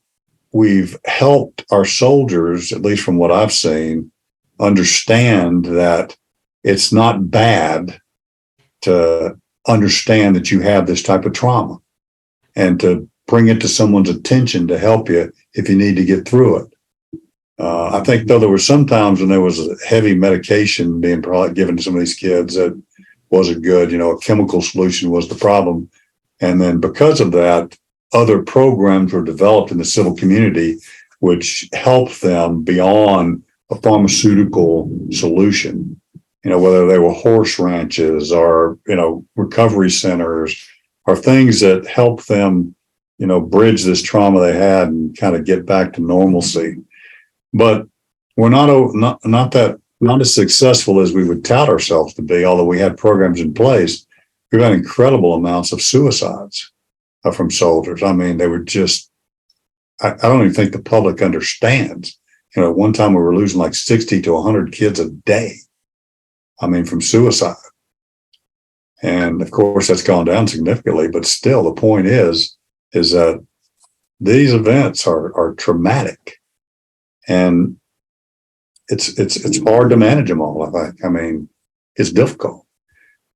we've helped our soldiers, at least from what I've seen, understand that it's not bad to understand that you have this type of trauma and to bring it to someone's attention to help you if you need to get through it. I think, though, there were some times when there was a heavy medication being given to some of these kids that wasn't good. A chemical solution was the problem. And then because of that, other programs were developed in the civil community, which helped them beyond a pharmaceutical solution, whether they were horse ranches or, recovery centers or things that helped them, bridge this trauma they had and kind of get back to normalcy. But we're not as successful as we would tout ourselves to be, although we had programs in place. We've had incredible amounts of suicides from soldiers. I mean, they were just, I don't even think the public understands. At one time we were losing like 60 to 100 kids a day. I mean, from suicide. And of course, that's gone down significantly. But still, the point is that these events are traumatic. And it's hard to manage them all, I think. I mean, it's difficult.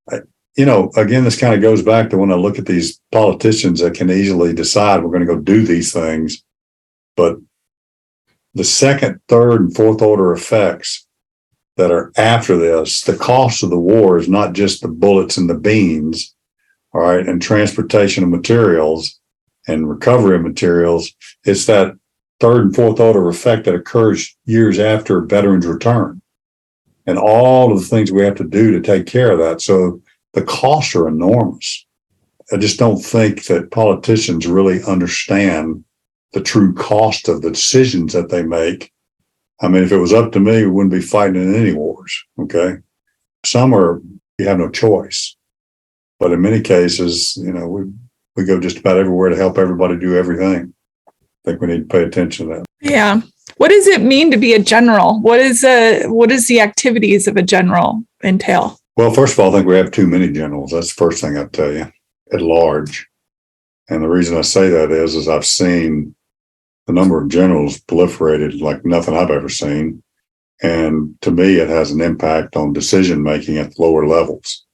Again, this kind of goes back to when I look at these politicians that can easily decide we're going to go do these things. But the second, third, and fourth order effects that are after this, the cost of the war is not just the bullets and the beans, all right, and transportation of materials and recovery of materials. It's that third and fourth order effect that occurs years after veterans return and all of the things we have to do to take care of that. So the costs are enormous. I just don't think that politicians really understand the true cost of the decisions that they make. I mean, if it was up to me, we wouldn't be fighting in any wars. Okay. Some you have no choice, but in many cases, we go just about everywhere to help everybody do everything. I think we need to pay attention to that. Yeah. What does it mean to be a general? What is the activities of a general entail? Well, first of all, I think we have too many generals. That's the first thing I'd tell you, at large. And the reason I say that is I've seen the number of generals proliferated like nothing I've ever seen. And to me, it has an impact on decision-making at the lower levels.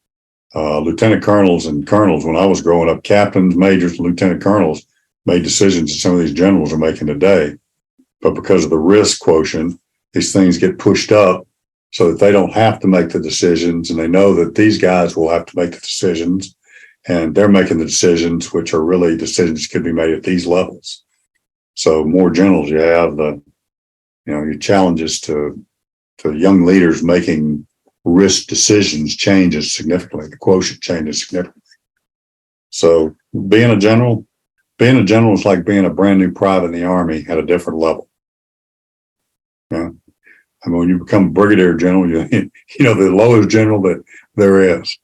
Lieutenant colonels and colonels, when I was growing up, captains, majors, lieutenant colonels made decisions that some of these generals are making today. But because of the risk quotient, these things get pushed up so that they don't have to make the decisions. And they know that these guys will have to make the decisions. And they're making the decisions, which are really decisions that could be made at these levels. So more generals you have, your challenges to young leaders making risk decisions changes significantly. The quotient changes significantly. So being a general is like being a brand new private in the Army at a different level. Yeah. I mean, when you become a brigadier general, the lowest general that there is.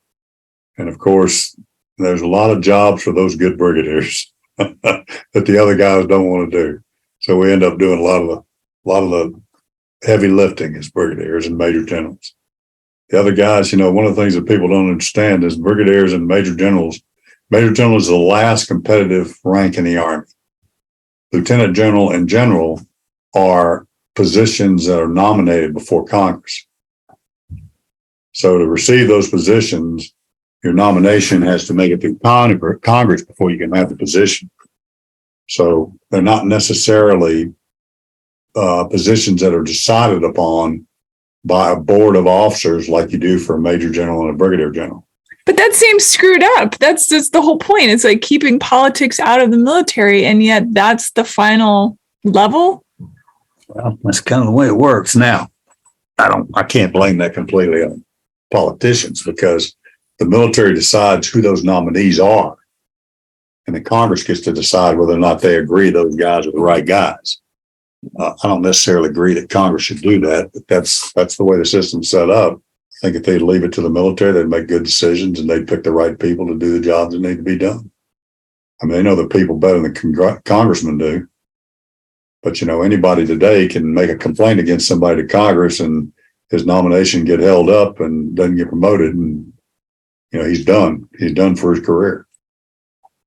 And of course, there's a lot of jobs for those good brigadiers that the other guys don't want to do. So we end up doing a lot of the heavy lifting as brigadiers and major generals. The other guys, one of the things that people don't understand is brigadiers and major generals Major general is the last competitive rank in the Army. Lieutenant general and general are positions that are nominated before Congress. So to receive those positions, your nomination has to make it through Congress before you can have the position. So they're not necessarily positions that are decided upon by a board of officers like you do for a major general and a brigadier general. But that seems screwed up. That's the whole point. It's like keeping politics out of the military, and yet that's the final level. Well, that's kind of the way it works now. I can't blame that completely on politicians, because the military decides who those nominees are, and the Congress gets to decide whether or not they agree those guys are the right guys. I don't necessarily agree that Congress should do that, but that's the way the system's set up. I think if they'd leave it to the military, they'd make good decisions and they'd pick the right people to do the jobs that need to be done. I mean, they know the people better than congressmen do. But, anybody today can make a complaint against somebody to Congress and his nomination get held up and doesn't get promoted. And, he's done. He's done for his career.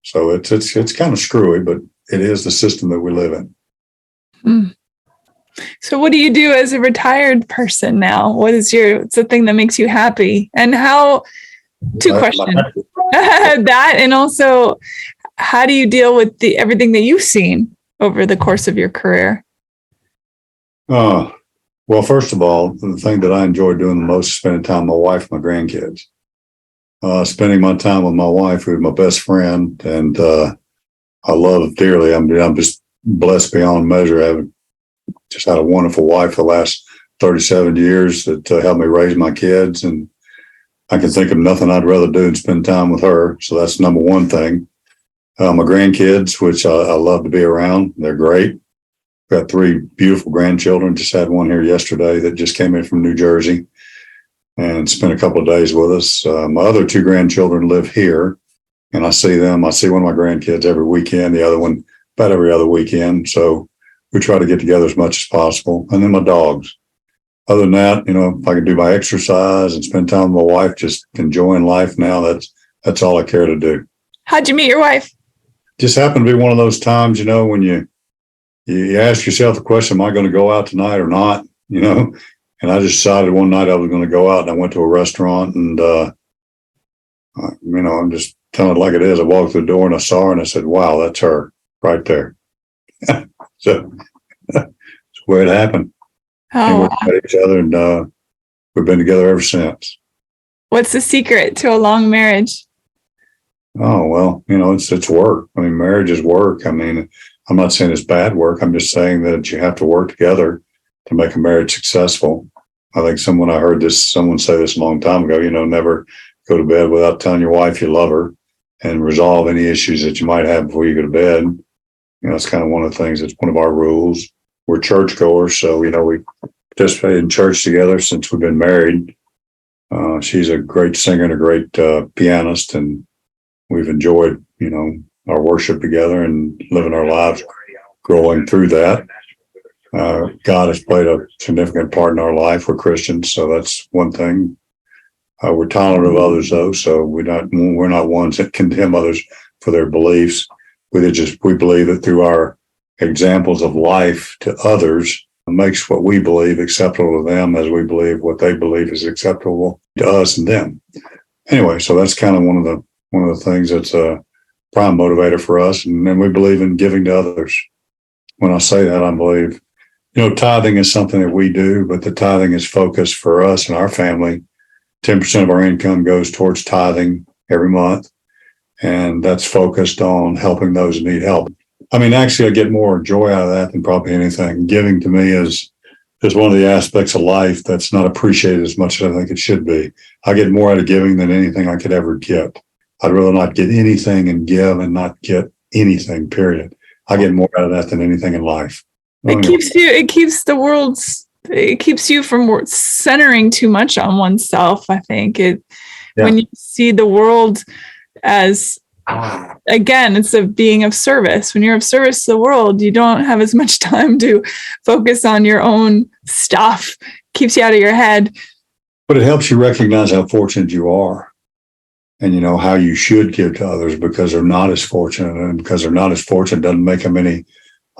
So it's kind of screwy, but it is the system that we live in. Hmm. So what do you do as a retired person now? What's the thing that makes you happy? And two questions. That, and also, how do you deal with everything that you've seen over the course of your career? Well, first of all, the thing that I enjoy doing the most is spending time with my wife and my grandkids. Spending my time with my wife, who's my best friend, and I love dearly. I'm just blessed beyond measure. I've just had a wonderful wife the last 37 years that helped me raise my kids, and I can think of nothing I'd rather do than spend time with her. So that's number one thing. My grandkids, which I love to be around, they're great. Got 3 beautiful grandchildren. Just had one here yesterday that just came in from New Jersey and spent a couple of days with us. My other 2 grandchildren live here, and I see them. I see one of my grandkids every weekend, the other one about every other weekend. So we try to get together as much as possible. And then my dogs. Other than that, if I can do my exercise and spend time with my wife, just enjoying life now, that's all I care to do. How'd you meet your wife? Just happened to be one of those times, when you ask yourself the question, am I going to go out tonight or not? And I just decided one night I was going to go out, and I went to a restaurant, and, I'm just telling it like it is. I walked through the door and I saw her and I said, wow, that's her right there. So that's where it happened. And we met each other, and we've been together ever since. What's the secret to a long marriage? Oh, well, it's work. I mean, marriage is work. I mean, I'm not saying it's bad work. I'm just saying that you have to work together to make a marriage successful. I think I heard someone say this a long time ago, never go to bed without telling your wife you love her, and resolve any issues that you might have before you go to bed. It's kind of one of the things. It's one of our rules. We're churchgoers, so we participated in church together since we've been married. She's a great singer and a great pianist, and we've enjoyed, our worship together and living our lives, growing through that. God has played a significant part in our life. We're Christians, so that's one thing. We're tolerant of others, though, so we're not ones that condemn others for their beliefs. We believe that through our examples of life to others makes what we believe acceptable to them, as we believe what they believe is acceptable to us and them. Anyway, so that's kind of one of the things that's a prime motivator for us. And then we believe in giving to others. When I say that, I believe, tithing is something that we do, but the tithing is focused for us and our family. 10% of our income goes towards tithing every month. And that's focused on helping those who need help. I mean, actually, I get more joy out of that than probably anything. Giving to me is one of the aspects of life that's not appreciated as much as I think it should be. I get more out of giving than anything I could ever get. I'd rather not get anything and give and not get anything, period. I get more out of that than anything in life. It keeps you from centering too much on oneself. I think when you see the world as, again, it's a being of service. When you're of service to the world, you don't have as much time to focus on your own stuff. Keeps you out of your head. But it helps you recognize how fortunate you are. and how you should give to others because they're not as fortunate, and because they're not as fortunate doesn't make them any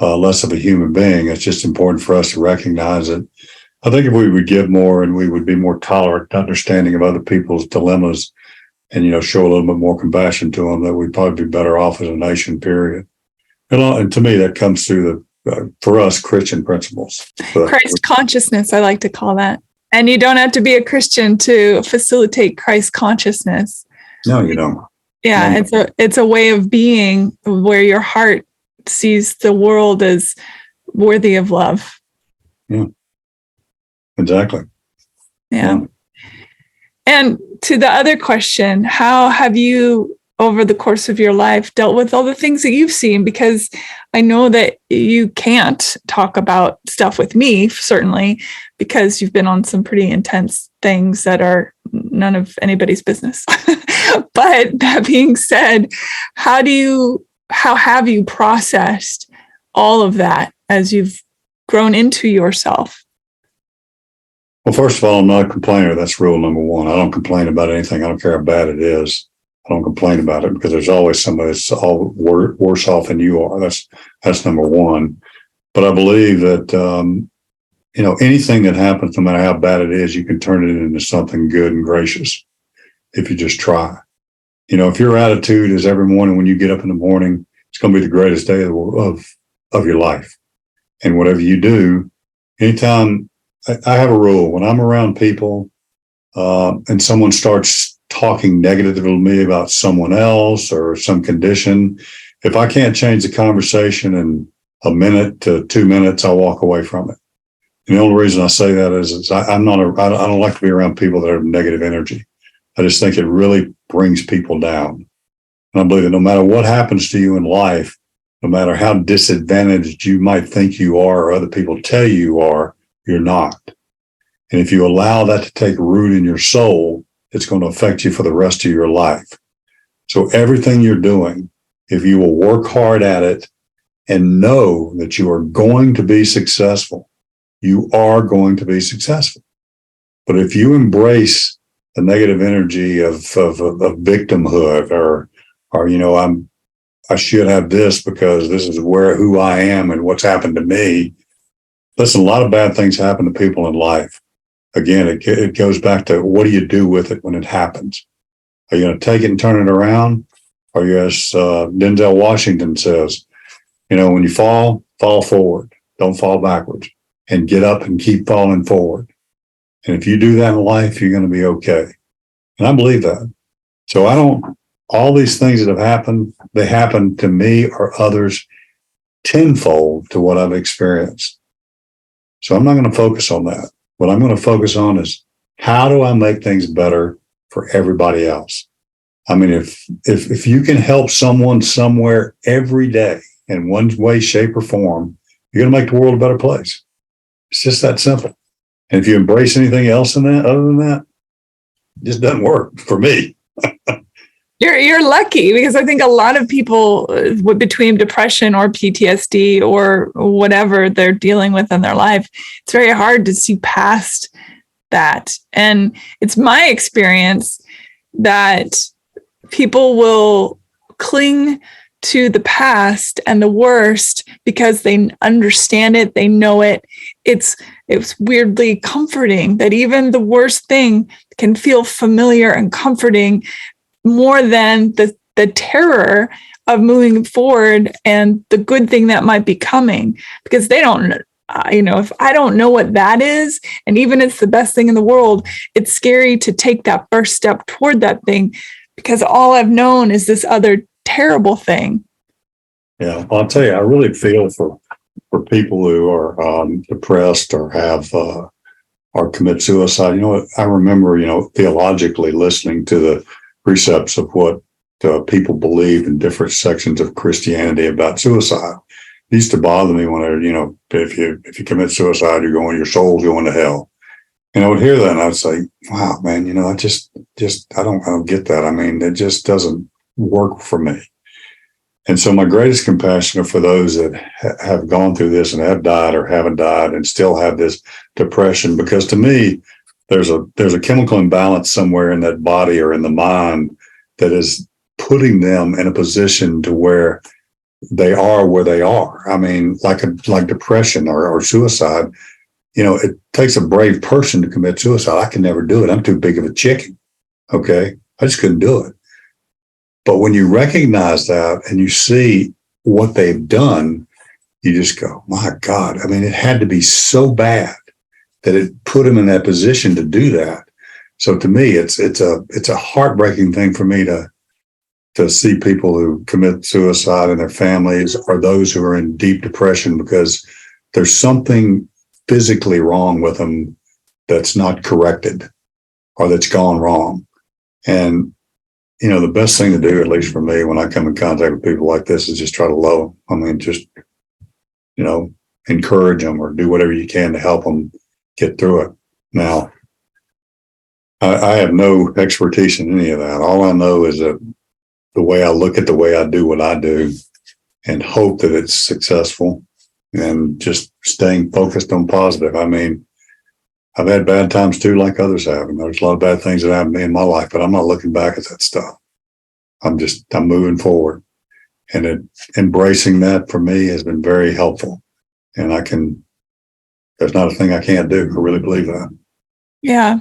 less of a human being. It's just important for us to recognize it. I think if we would give more and we would be more tolerant, understanding of other people's dilemmas, and show a little bit more compassion to them, that we'd probably be better off as a nation, period. And to me, that comes through for us, Christian principles. Christ consciousness, I like to call that. And you don't have to be a Christian to facilitate Christ consciousness. No, you don't. Yeah, it's a way of being where your heart sees the world as worthy of love. Yeah, exactly. Yeah. And to the other question, how have you, over the course of your life, dealt with all the things that you've seen? Because I know that you can't talk about stuff with me, certainly, because you've been on some pretty intense things that are none of anybody's business. But that being said, how have you processed all of that as you've grown into yourself? Well, first of all, I'm not a complainer. That's rule number one. I don't complain about anything. I don't care how bad it is. I don't complain about it, because there's always somebody that's all worse off than you are. That's number one. But I believe that, anything that happens, no matter how bad it is, you can turn it into something good and gracious if you just try. If your attitude is every morning when you get up in the morning, it's going to be the greatest day of your life. And whatever you do, anytime, I have a rule. When I'm around people and someone starts talking negatively to me about someone else or some condition, if I can't change the conversation in a minute to 2 minutes, I'll walk away from it. And the only reason I say that is I don't like to be around people that have negative energy. I just think it really brings people down. And I believe that no matter what happens to you in life, no matter how disadvantaged you might think you are or other people tell you are, you're not. And if you allow that to take root in your soul, it's going to affect you for the rest of your life. So everything you're doing, if you will work hard at it and know that you are going to be successful, you are going to be successful. But if you embrace the negative energy of victimhood or I should have this because this is who I am and what's happened to me. Listen, a lot of bad things happen to people in life. Again, it goes back to, what do you do with it when it happens? Are you going to take it and turn it around? Or you, as Denzel Washington says, when you fall forward, don't fall backwards, and get up and keep falling forward. And if you do that in life, you're going to be okay. And I believe that. So all these things that have happened, they happen to me or others tenfold to what I've experienced. So I'm not going to focus on that. What I'm going to focus on is, how do I make things better for everybody else? I mean, if you can help someone somewhere every day in one way, shape, or form, you're going to make the world a better place. It's just that simple. And if you embrace anything else in that, other than that, it just doesn't work for me. You're lucky, because I think a lot of people between depression or PTSD or whatever they're dealing with in their life, it's very hard to see past that. And it's my experience that people will cling to the past and the worst because they understand it, they know it. It's weirdly comforting that even the worst thing can feel familiar and comforting, more than the terror of moving forward and the good thing that might be coming, because they don't, if I don't know what that is, and even it's the best thing in the world, it's scary to take that first step toward that thing, because all I've known is this other terrible thing. Yeah, I'll tell you, I really feel for people who are depressed or have or commit suicide. I remember, theologically listening to the precepts of what people believe in different sections of Christianity about suicide. It used to bother me when if you commit suicide, your soul's going to hell. And I would hear that and I'd say, wow, man, I just I don't get that. I mean, it just doesn't work for me. And so my greatest compassion are for those that have gone through this and have died or haven't died and still have this depression, because to me, there's a chemical imbalance somewhere in that body or in the mind that is putting them in a position to where they are where they are. I mean, like depression or suicide, it takes a brave person to commit suicide. I can never do it. I'm too big of a chicken. Okay. I just couldn't do it. But when you recognize that and you see what they've done, you just go, my God. I mean, it had to be so bad that it put them in that position to do that. So to me, it's a heartbreaking thing for me to see people who commit suicide and their families, or those who are in deep depression, because there's something physically wrong with them that's not corrected or that's gone wrong. And, the best thing to do, at least for me, when I come in contact with people like this, is just try to love them. I mean, just, encourage them or do whatever you can to help them get through it. Now, I have no expertise in any of that. All I know is that the way I look at the way I do what I do and hope that it's successful, and just staying focused on positive. I mean, I've had bad times too, like others have. And there's a lot of bad things that happened to me in my life, but I'm not looking back at that stuff. I'm moving forward. And embracing that for me has been very helpful. And there's not a thing I can't do. I really believe that. Yeah.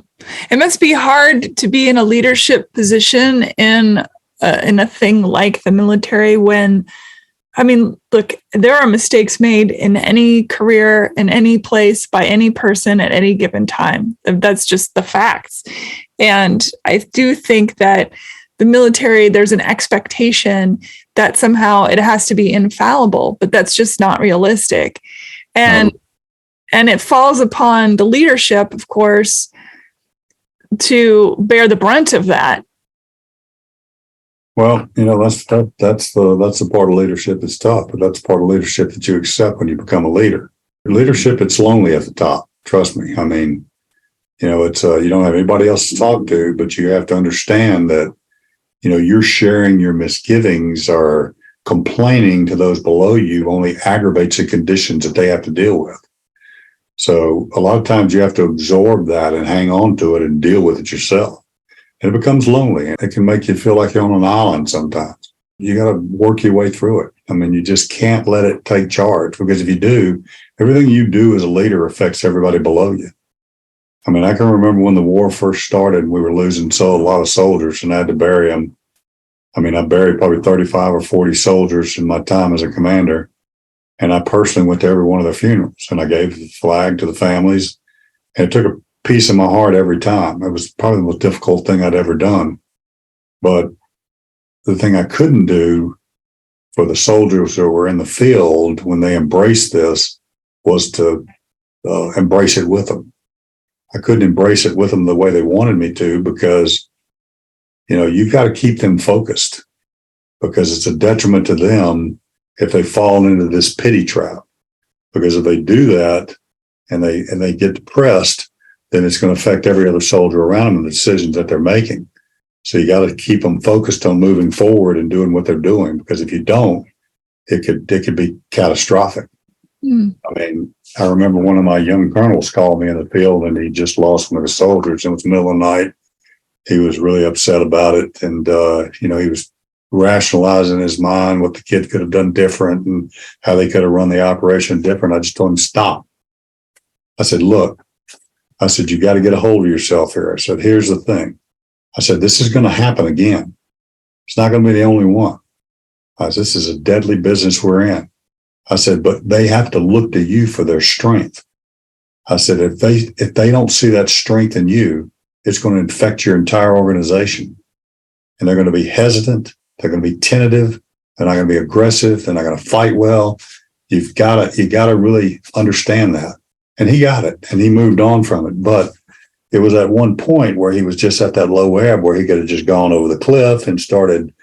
It must be hard to be in a leadership position in a thing like the military when, look, there are mistakes made in any career, in any place, by any person at any given time. That's just the facts. And I do think that the military, there's an expectation that somehow it has to be infallible, but that's just not realistic. And it falls upon the leadership, of course, to bear the brunt of that. Well, that's the part of leadership that's tough, but that's part of leadership that you accept when you become a leader. Leadership, it's lonely at the top. Trust me. I mean, it's you don't have anybody else to talk to, but you have to understand that, you're sharing your misgivings or complaining to those below you only aggravates the conditions that they have to deal with. So a lot of times you have to absorb that and hang on to it and deal with it yourself. And it becomes lonely. It can make you feel like you're on an island sometimes. You got to work your way through it. I mean, you just can't let it take charge, because if you do, everything you do as a leader affects everybody below you. I mean, I can remember when the war first started, we were losing a lot of soldiers, and I had to bury them. I mean, I buried probably 35 or 40 soldiers in my time as a commander. And I personally went to every one of their funerals, and I gave the flag to the families. And it took a piece of my heart every time. It was probably the most difficult thing I'd ever done. But the thing I couldn't do for the soldiers that were in the field when they embraced this was to embrace it with them. I couldn't embrace it with them the way they wanted me to, because, you've got to keep them focused, because it's a detriment to them if they fall into this pity trap. Because if they do that and they get depressed, then it's going to affect every other soldier around them and the decisions that they're making. So you got to keep them focused on moving forward and doing what they're doing, because if you don't, it could be catastrophic. I mean, I remember one of my young colonels called me in the field, and he just lost one of his soldiers. It was the middle of the night. He was really upset about it. And, he was rationalizing in his mind what the kid could have done different and how they could have run the operation different. I just told him, stop. I said, look, you got to get a hold of yourself here. I said, here's the thing. I said, this is going to happen again. It's not going to be the only one. I said, this is a deadly business we're in. I said, but they have to look to you for their strength. I said, if they don't see that strength in you, it's going to infect your entire organization. And they're going to be hesitant. They're going to be tentative. They're not going to be aggressive. They're not going to fight well. You got to really understand that. And he got it, and he moved on from it. But it was at one point where he was just at that low ebb where he could have just gone over the cliff and started,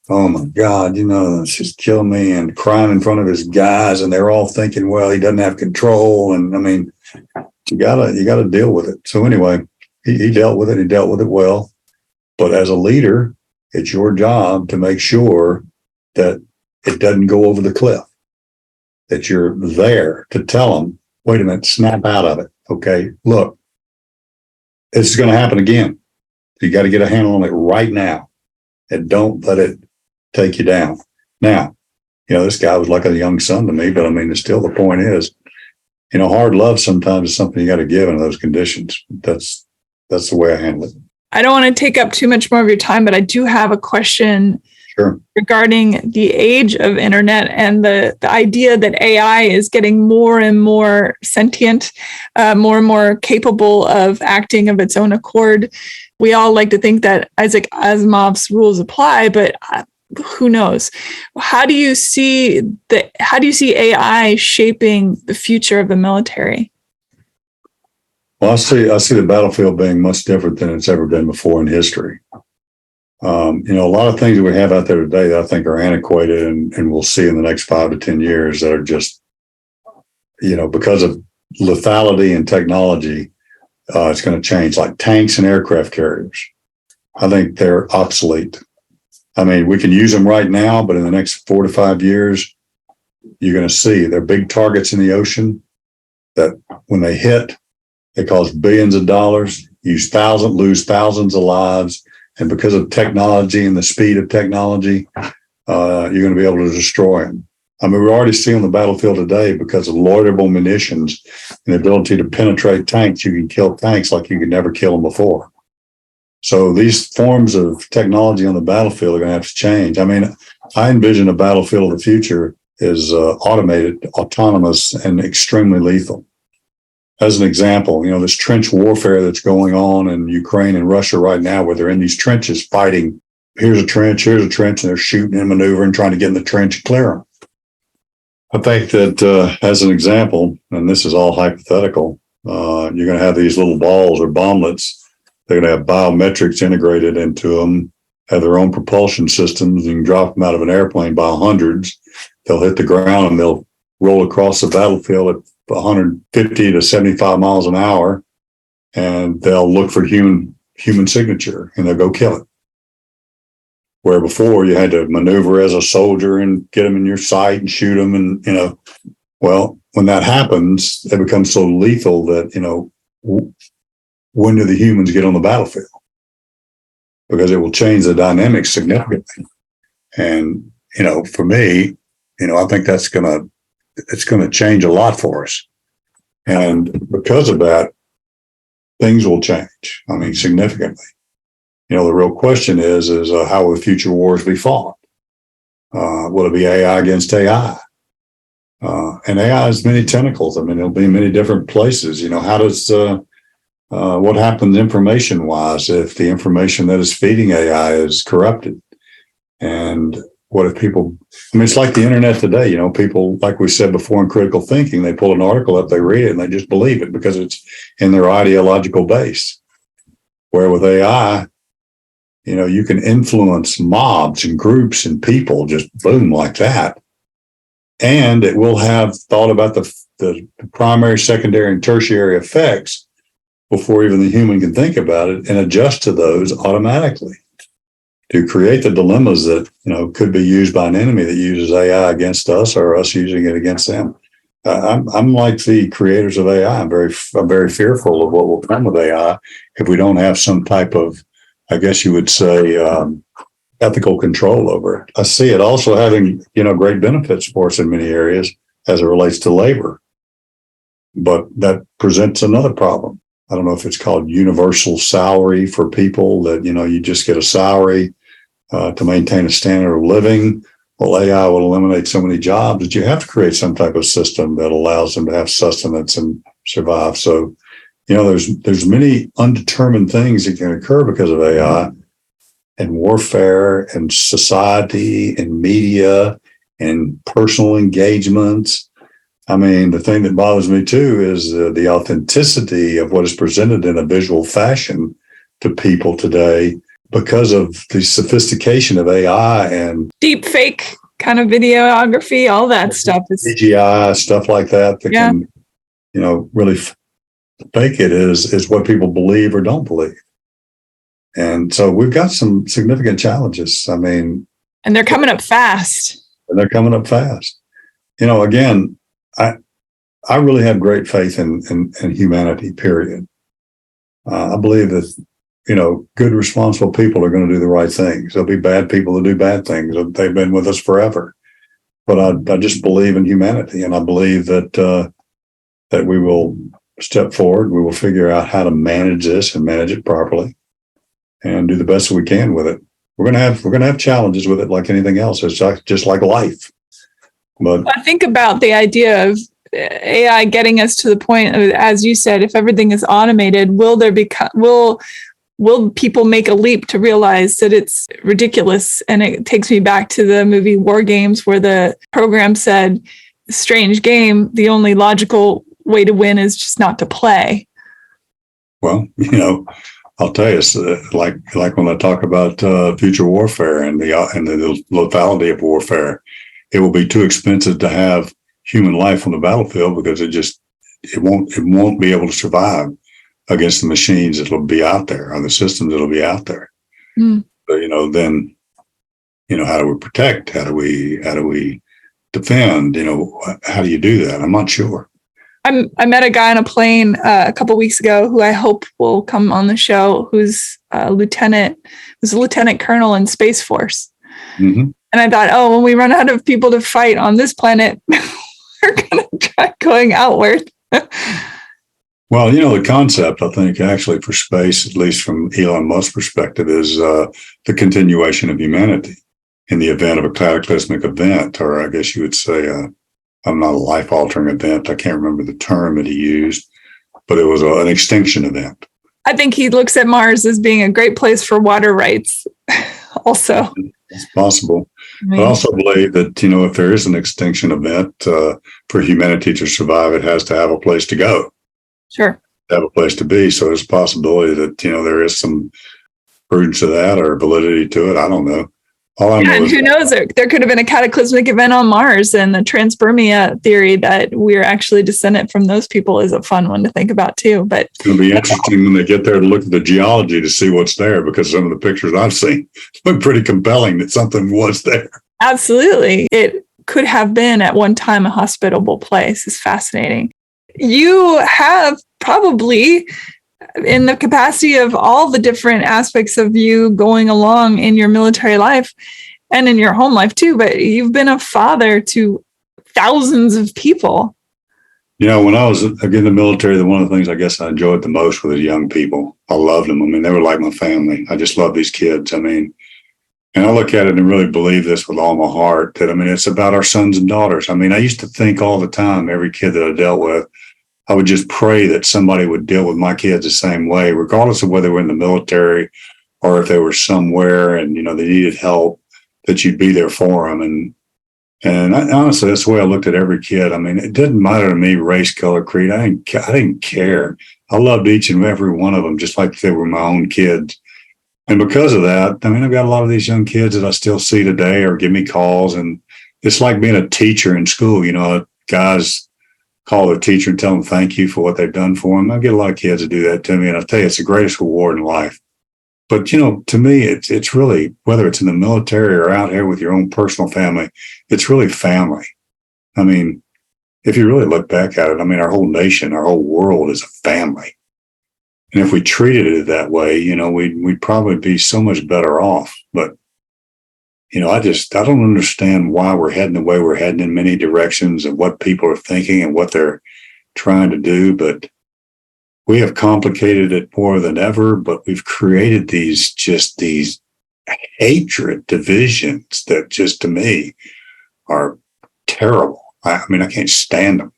oh my God, it's just killing me, and crying in front of his guys. And they're all thinking, well, he doesn't have control. And I mean, you gotta deal with it. So anyway, he dealt with it. He dealt with it well. But as a leader, it's your job to make sure that it doesn't go over the cliff, that you're there to tell them, wait a minute, snap out of it. Okay, look, this is going to happen again. You got to get a handle on it right now. and don't let it take you down. Now, this guy was like a young son to me, but I mean, still the point is, hard love sometimes is something you got to give in those conditions. That's the way I handle it. I don't want to take up too much more of your time, but I do have a question. Sure. Regarding the age of internet and the idea that AI is getting more and more sentient, more and more capable of acting of its own accord. We all like to think that Isaac Asimov's rules apply, but who knows? How do you see AI shaping the future of the military? Well, I see the battlefield being much different than it's ever been before in history. A lot of things that we have out there today that I think are antiquated and we'll see in the next 5 to 10 years that are just, because of lethality and technology, it's going to change, like tanks and aircraft carriers. I think they're obsolete. I mean, we can use them right now, but in the next 4 to 5 years, you're going to see they're big targets in the ocean that when they hit, they cost billions of dollars, lose thousands of lives. And because of technology and the speed of technology, you're going to be able to destroy them. I mean, we're already seeing on the battlefield today, because of loitable munitions and the ability to penetrate tanks, you can kill tanks like you could never kill them before. So these forms of technology on the battlefield are going to have to change. I mean, I envision a battlefield of the future is automated, autonomous, and extremely lethal. As an example, this trench warfare that's going on in Ukraine and Russia right now, where they're in these trenches fighting. Here's a trench, and they're shooting and maneuvering, trying to get in the trench and clear them. I think that as an example, and this is all hypothetical, you're going to have these little balls or bomblets. They're going to have biometrics integrated into them, have their own propulsion systems. You can drop them out of an airplane by hundreds. They'll hit the ground and they'll roll across the battlefield at 150 to 75 miles an hour, and they'll look for human signature and they'll go kill it. Where before you had to maneuver as a soldier and get them in your sight and shoot them. And, well, when that happens, they become so lethal that, when do the humans get on the battlefield? Because it will change the dynamics significantly. And, for me, I think it's going to change a lot for us. And because of that, things will change. I mean, significantly. The real question is how will future wars be fought? Will it be AI against AI? And AI has many tentacles. I mean, it'll be in many different places. How does, what happens information-wise if the information that is feeding AI is corrupted? And what if people, it's like the internet today, people, like we said before in critical thinking, they pull an article up, they read it, and they just believe it because it's in their ideological base. Where with AI, you can influence mobs and groups and people just boom like that. And it will have thought about the primary, secondary, and tertiary effects before even the human can think about it and adjust to those automatically to create the dilemmas that, could be used by an enemy that uses AI against us or us using it against them. I'm like the creators of AI. I'm very fearful of what will come with AI if we don't have some type of, I guess you would say, ethical control over it. I see it also having, great benefits for us in many areas as it relates to labor. But that presents another problem. I don't know if it's called universal salary for people that, you just get a salary to maintain a standard of living. Well, AI will eliminate so many jobs that you have to create some type of system that allows them to have sustenance and survive. So, there's many undetermined things that can occur because of AI and warfare and society and media and personal engagements. I mean, the thing that bothers me too is the authenticity of what is presented in a visual fashion to people today because of the sophistication of AI and deep fake kind of videography, all that stuff. CGI, stuff like that can, really fake it is what people believe or don't believe. And so we've got some significant challenges. I mean, and they're coming up fast. Again, I really have great faith in humanity, period. I believe that good, responsible people are going to do the right things. There'll be bad people that do bad things. They've been with us forever. But I just believe in humanity, and I believe that we will step forward. We will figure out how to manage this and manage it properly, and do the best we can with it. We're gonna have challenges with it, like anything else. It's just like life. But I think about the idea of AI getting us to the point of, as you said, if everything is automated, will people make a leap to realize that it's ridiculous? And it takes me back to the movie War Games, where the program said, strange game, the only logical way to win is just not to play. Well, I'll tell you, it's like when I talk about future warfare and the lethality of warfare, it will be too expensive to have human life on the battlefield, because it won't be able to survive against the machines that'll be out there, or the systems that'll be out there. But then how do we protect? How do we defend? How do you do that? I'm not sure. I met a guy on a plane a couple of weeks ago who I hope will come on the show, who's a lieutenant colonel in Space Force. Mm-hmm. And I thought, when we run out of people to fight on this planet, we're going to try going outward. Well, the concept, I think, actually for space, at least from Elon Musk's perspective, is the continuation of humanity in the event of a cataclysmic event, or I guess you would say, not a life-altering event. I can't remember the term that he used, but it was an extinction event. I think he looks at Mars as being a great place for water rights also. It's possible. I also believe that, if there is an extinction event, for humanity to survive, it has to have a place to go. Sure. Have a place to be. So there's a possibility that, there is some prudence to that or validity to it. I don't know. All I know and who knows? There could have been a cataclysmic event on Mars, and the transpermia theory that we're actually descendant from those people is a fun one to think about too. But it's going to be interesting when they get there to look at the geology to see what's there, because some of the pictures I've seen look pretty compelling that something was there. Absolutely. It could have been at one time a hospitable place. It's fascinating. You have probably, in the capacity of all the different aspects of you going along in your military life and in your home life too, but you've been a father to thousands of people. When I was in the military, one of the things I guess I enjoyed the most were the young people. I loved them. I mean, they were like my family. I just love these kids. I mean, and I look at it and really believe this with all my heart, that, it's about our sons and daughters. I mean, I used to think all the time, every kid that I dealt with, I would just pray that somebody would deal with my kids the same way, regardless of whether they were in the military or if they were somewhere and, they needed help, that you'd be there for them. And honestly, that's the way I looked at every kid. I mean, it didn't matter to me, race, color, creed. I didn't care. I loved each and every one of them, just like they were my own kids. And because of that, I've got a lot of these young kids that I still see today or give me calls. And it's like being a teacher in school. Guys call their teacher and tell them thank you for what they've done for them. I get a lot of kids that do that to me. And I'll tell you, it's the greatest reward in life. But, to me, it's really, whether it's in the military or out here with your own personal family, it's really family. I mean, if you really look back at it, our whole nation, our whole world is a family. And if we treated it that way, we'd probably be so much better off. But, I don't understand why we're heading the way we're heading in many directions, and what people are thinking and what they're trying to do. But we have complicated it more than ever, but we've created these hatred divisions that just, to me, are terrible. I can't stand them.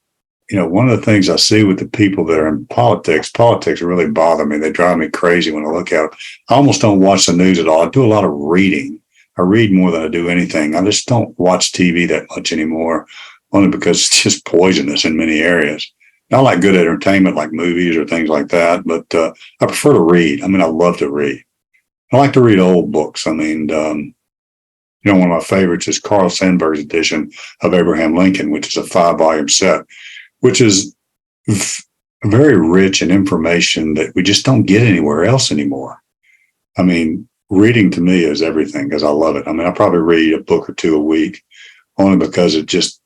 One of the things I see with the people that are in politics really bother me. They drive me crazy when I look at them. I almost don't watch the news at all. I do a lot of reading. I read more than I do anything. I just don't watch TV that much anymore, only because it's just poisonous in many areas. I like good entertainment, like movies or things like that, but I prefer to read. I love to read. I like to read old books. One of my favorites is Carl Sandburg's edition of Abraham Lincoln, which is a 5-volume set, which is very rich in information that we just don't get anywhere else anymore. Reading to me is everything, because I love it. I probably read a book or two a week, only because it just,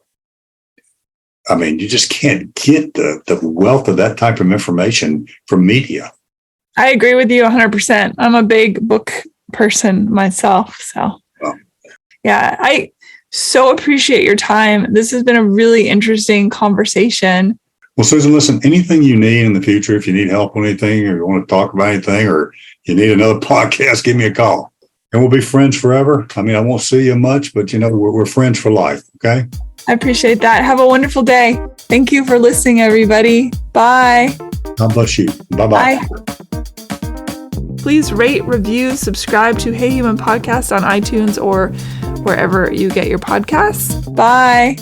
you just can't get the wealth of that type of information from media. I agree with you 100%. I'm a big book person myself. So, yeah, I so appreciate your time. This has been a really interesting conversation. Well, Susan, listen, anything you need in the future, if you need help on anything or you want to talk about anything or you need another podcast, give me a call. And we'll be friends forever. I mean, I won't see you much, but we're friends for life. Okay. I appreciate that. Have a wonderful day. Thank you for listening, everybody. Bye. God bless you. Bye-bye. Bye. Please rate, review, subscribe to Hey Human Podcast on iTunes or wherever you get your podcasts. Bye.